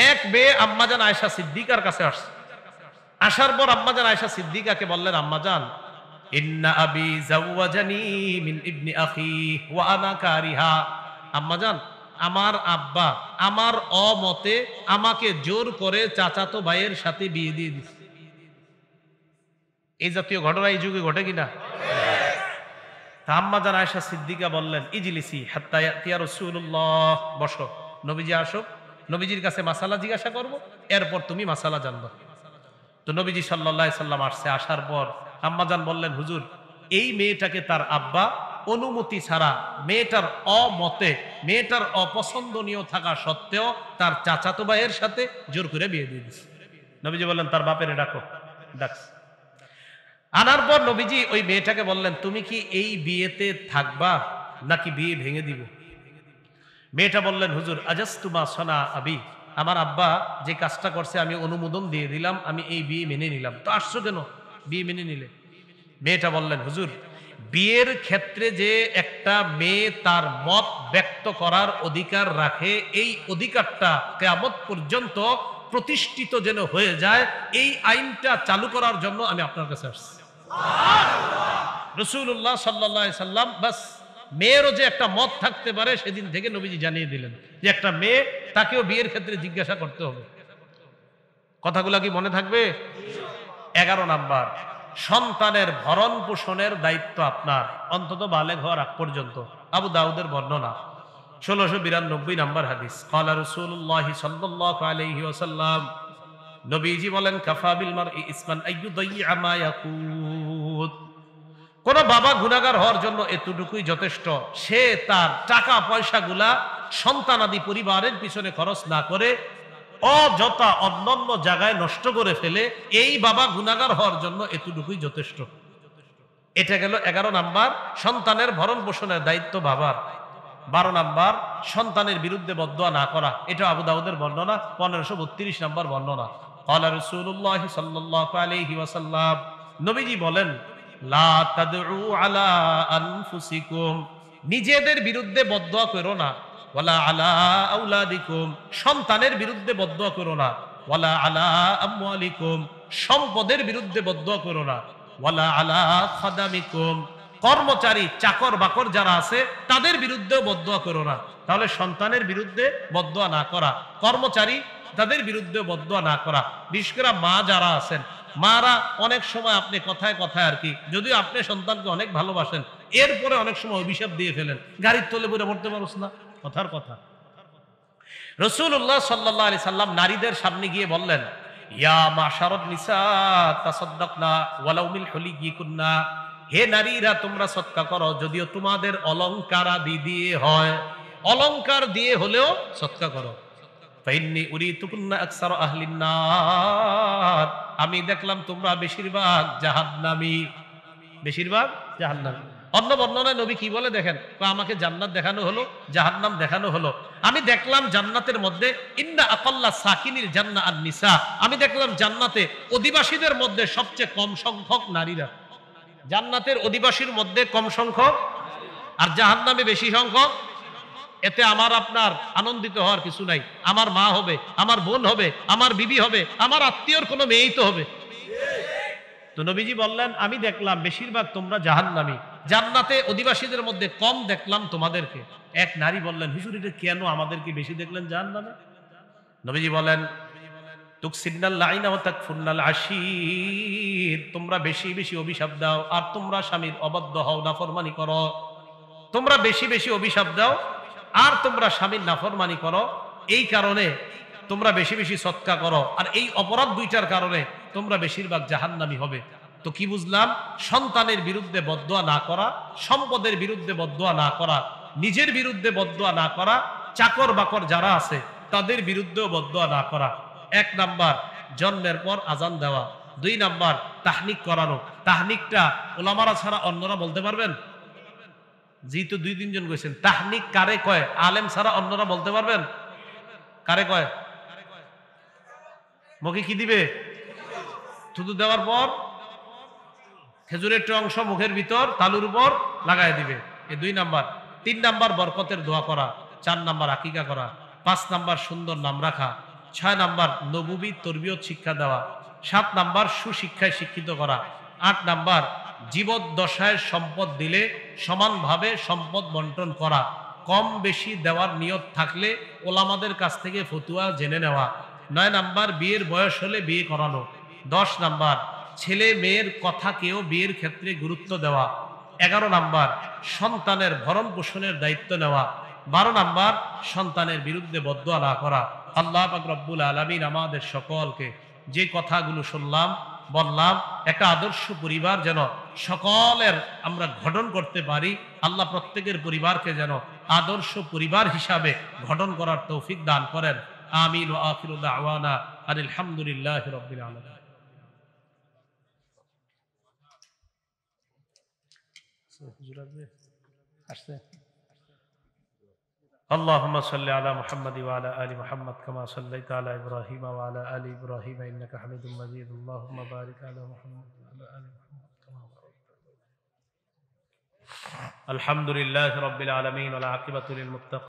এক মেয়ে আম্মাজান আয়েশা সিদ্দিকার কাছে আসছে। আসার পর আম্মাজান আয়েশা সিদ্দিকাকে বললেন, আম্মাজান, ইন্না আবি জাওয়াজানি মিন ইবনি আখি ওয়া আনা কারিহা। আম্মাজান, আমার আব্বা আমার অমতে আমাকে জোর করে চাচাতো ভাইয়ের সাথে বিয়ে দিয়ে দিছে। এই জাতীয় ঘটনা এই যুগে ঘটে কিনা? আম্মাজান আয়েশা সিদ্দিকা বললেন, ইজলিসি হাত্তা ইয়াতিয়া রাসূলুল্লাহ, বসো, নবীজি আসুক, নবীজির কাছে মাসালা জিজ্ঞাসা করব, এরপর তুমি মাসালা জানবা। তো নবীজি সাল্লাল্লাহু আলাইহি সাল্লাম আসছে। আসার পর আম্মাজান বললেন, হুজুর, এই মেয়েটাকে তার আব্বা অনুমতি ছাড়া, মেয়েটার অমতে, মেয়েটার অপছন্দনীয় থাকা সত্ত্বেও তার চাচাতো ভাইয়ের সাথে জোর করে বিয়ে দিয়ে দিচ্ছে। নবীজি বললেন, তার বাপের ডাকো। ডাকছে। আনার পর নবীজি ওই মেয়েটাকে বললেন, তুমি কি এই বিয়েতে থাকবা নাকি বিয়ে ভেঙে দিব? মেয়েটা বললেন, হুজুর, আজাস্তুমা সনা আবি, আমার আব্বা যে কাজটা করছে আমি অনুমোদন দিয়ে দিলাম, আমি এই বিয়ে মেনে নিলাম। তো আসছো কেন বিয়ে মেনে নিলে? মেয়েটা বললেন, হুজুর, বিয়ের ক্ষেত্রে যে একটা মেয়ে তার মত ব্যক্ত করার অধিকার রাখে, এই অধিকারটা কিয়ামত পর্যন্ত প্রতিষ্ঠিত যেন হয়ে যায়, এই আইনটা চালু করার জন্য আমি আপনার কাছে আসছি। রাসূলুল্লাহ সাল্লাল্লাহু আলাইহি সাল্লাম বাস মেয়েরও যে একটা মত থাকতে পারে সেদিন থেকে নবীজি জানিয়ে দিলেন যে একটা মেয়ে, তাকেও বিয়ের ক্ষেত্রে জিজ্ঞাসা করতে হবে। কথাগুলা কি মনে থাকবে? 11 নাম্বার, সন্তানের ভরণ পোষণের দায়িত্ব আপনার, অন্তত বালেগ হওয়ার আগ পর্যন্ত। আবু দাউদের বর্ণনা, 1692 নাম্বার হাদিস। ক্বালা রাসূলুল্লাহ সাল্লাল্লাহু আলাইহি ওয়াসাল্লাম, নবীজি বলেন, কাফা বিল মারই ইসমান আইয়ুদাইয়্যা মা ইয়াকুত। কোন বাবা গুনাহগার হওয়ার জন্য এতটুকুই যথেষ্ট, সে তার টাকা পয়সাগুলা সন্তানাদি পরিবারের পিছনে খরচ না করে অযথা অন্যান্য জায়গায় নষ্ট করে ফেলে, এই বাবা গুনাহগার হওয়ার জন্য এতটুকুই যথেষ্ট। এটা গেল 11 নাম্বার, সন্তানের ভরণ পোষণের দায়িত্ব বাবার। 12 নাম্বার, সন্তানের বিরুদ্ধে বদদোয়া না করা। এটা আবু দাউদের বর্ণনা, 1532 নাম্বার বর্ণনা। ক্বালা রাসূলুল্লাহ সাল্লাল্লাহু আলাইহি ওয়াসাল্লাম, নবীজি বলেন, লা তাদউ আলা আনফুসিকুম, নিজেদের বিরুদ্ধে বদদোয়া করো না। ওয়ালা আলা আওলাদিকুম, সন্তানের বিরুদ্ধে বদদোয়া করো না। ওয়ালা আলা আমওয়ালিকুম, সম্পদের বিরুদ্ধে বদদোয়া করো না। ওয়ালা আলা খাদামিকুম, কর্মচারী চাকর বাকর যারা আছে তাদের বিরুদ্ধেও বদদোয়া করো না। তাহলে সন্তানের বিরুদ্ধে বদদোয়া না করা, কর্মচারী তাদের বিরুদ্ধে বদদোয়া না করা। বিশেষ করে মা যারা আছেন, মারা অনেক সময় আপনি কথায় কথায় আর কি, যদিও আপনি সন্তানকে অনেক ভালোবাসেন, এরপরে অনেক সময় অভিশাপ দিয়ে ফেলেন, গাড়ির তলে পড়ে মরতে পারছ না, কথার কথা। রাসূলুল্লাহ সাল্লাল্লাহু আলাইহি সাল্লাম নারীদের সামনে গিয়ে বললেন, ইয়া মাশারাত নিসা তাসাদদাকনা ওয়ালাউ মিন হুলিয়িকুন্না, হে নারীরা তোমরা সদকা করো, যদিও তোমাদের অলংকার আদি দিয়ে হয়, অলংকার দিয়ে হলেও সদকা করো। ফাইন্নী উরিতুকুন্না আকসার আহলিন নার, আমি দেখলাম তোমরা বেশিরভাগ জাহান্নামী, বেশিরভাগ জাহান্নামী। অন্য বর্ণনায় নবী কি বলে দেখেন, আমাকে জান্নাত দেখানো হলো, জাহান্নাম দেখানো হলো। আমি দেখলাম জান্নাতের মধ্যে ইন্না আকাল্লা সাকিনিল জান্নাহ আন নিসা, আমি দেখলাম জান্নাতে অধিবাসীদের মধ্যে সবচেয়ে কম সংখ্যক নারীরা, জান্নাতের অধিবাসীর মধ্যে কম সংখ্যক, আর জাহান্নামে বেশি সংখ্যক। এতে আমার আপনার আনন্দিত হওয়ার কিছু নাই। আমার মা হবে, আমার বোন হবে, আমার বিবি হবে, আমার আত্মীয়র কোনো মেয়েই তো হবে। তো নবীজি বললেন, আমি দেখলাম বেশিরভাগ তোমরা জাহান্নামী, জান্নাতে অধিবাসীদের মধ্যে কম দেখলাম তোমাদেরকে। এক নারী বললেন, হুজুর এটা কেন আমাদেরকে বেশি দেখলেন জাহান্নামে? নবীজি বলেন, তুকসিনাল লাইনা ওয়া তাকফুরনাল আশীর, তোমরা বেশি বেশি অভিশাপ দাও আর তোমরা স্বামীর অবাধ্য হও, নাফরমানি করো। তোমরা বেশি বেশি অভিশাপ দাও আর তোমরা স্বামীর নাফরমানি করো, এই কারণে তোমরা বেশি বেশি সদকা করো, আর এই অপরাধ দুইটার কারণে তোমরা বেশিরভাগ জাহান্নামী হবে। তো কি বুঝলাম? সন্তানের বিরুদ্ধে বদদোয়া না করা, সম্পদের বিরুদ্ধে বদদোয়া না করা, নিজের বিরুদ্ধে বদদোয়া না করা, চাকর বাকর যারা আছে তাদের বিরুদ্ধেও বদদোয়া না করা। 1 নাম্বার, জন্মের পর আজান দেওয়া। 2 নাম্বার, তাহনিক করানো। তাহনিকটা ওলামারা ছাড়া অন্যরা বলতে পারবেন? যেহেতু 2-3 জন কইছেন, তাহনিক কারে কয়? আলেম ছাড়া অন্যরা বলতে পারবেন? কারে কয়? মুখে কি দিবে? থুতু দেওয়ার পর খেজুরের একটা অংশ মুখের ভিতর তালুর উপর লাগাই দিবে, এই 2 নাম্বার। 3 নাম্বার, বরকতের দোয়া করা। 4 নাম্বার, আকিকা করা। 5 নাম্বার, সুন্দর নাম রাখা। 6 নাম্বার, নবুবী তরবিয়ত শিক্ষা দেওয়া। 7 নাম্বার, সুশিক্ষায় শিক্ষিত করা। 8 নাম্বার, জীবদ্দশায় সম্পদ দিলে সমানভাবে সম্পদ বন্টন করা। কম বেশি দেওয়ার নিয়ত থাকলে ওলামাদের কাছ থেকে ফতুয়া জেনে নেওয়া। 9 নাম্বার, বিয়ের বয়স হলে বিয়ে করানো। 10 নাম্বার, ছেলে মেয়ের কথা কেউ বিয়ের ক্ষেত্রে গুরুত্ব দেওয়া। 11 নাম্বার, সন্তানের ভরণ পোষণের দায়িত্ব নেওয়া। 12 নাম্বার, সন্তানের বিরুদ্ধে বদদোয়া না করা। আল্লাহ পাক রব্বুল আলামিন আমাদের সকলকে যে কথাগুলো শুনলাম বললাম, একটা আদর্শ পরিবার যেন সকলের আমরা গঠন করতে পারি। আল্লাহ প্রত্যেকের পরিবারকে যেন আদর্শ পরিবার হিসাবে গঠন করার তৌফিক দান করেন। আমিন ওয়া আখিরু দাওয়ানা আনিল হামদুলিল্লাহি রাব্বিল আলামিন। اللهم صل على محمد وعلى آل محمد كما صليت على إبراهيم وعلى آل إبراهيم إنك حميد مجيد اللهم بارك على محمد وعلى آل محمد كما باركت. الحمد لله رب العالمين والعاقبة للمتقين.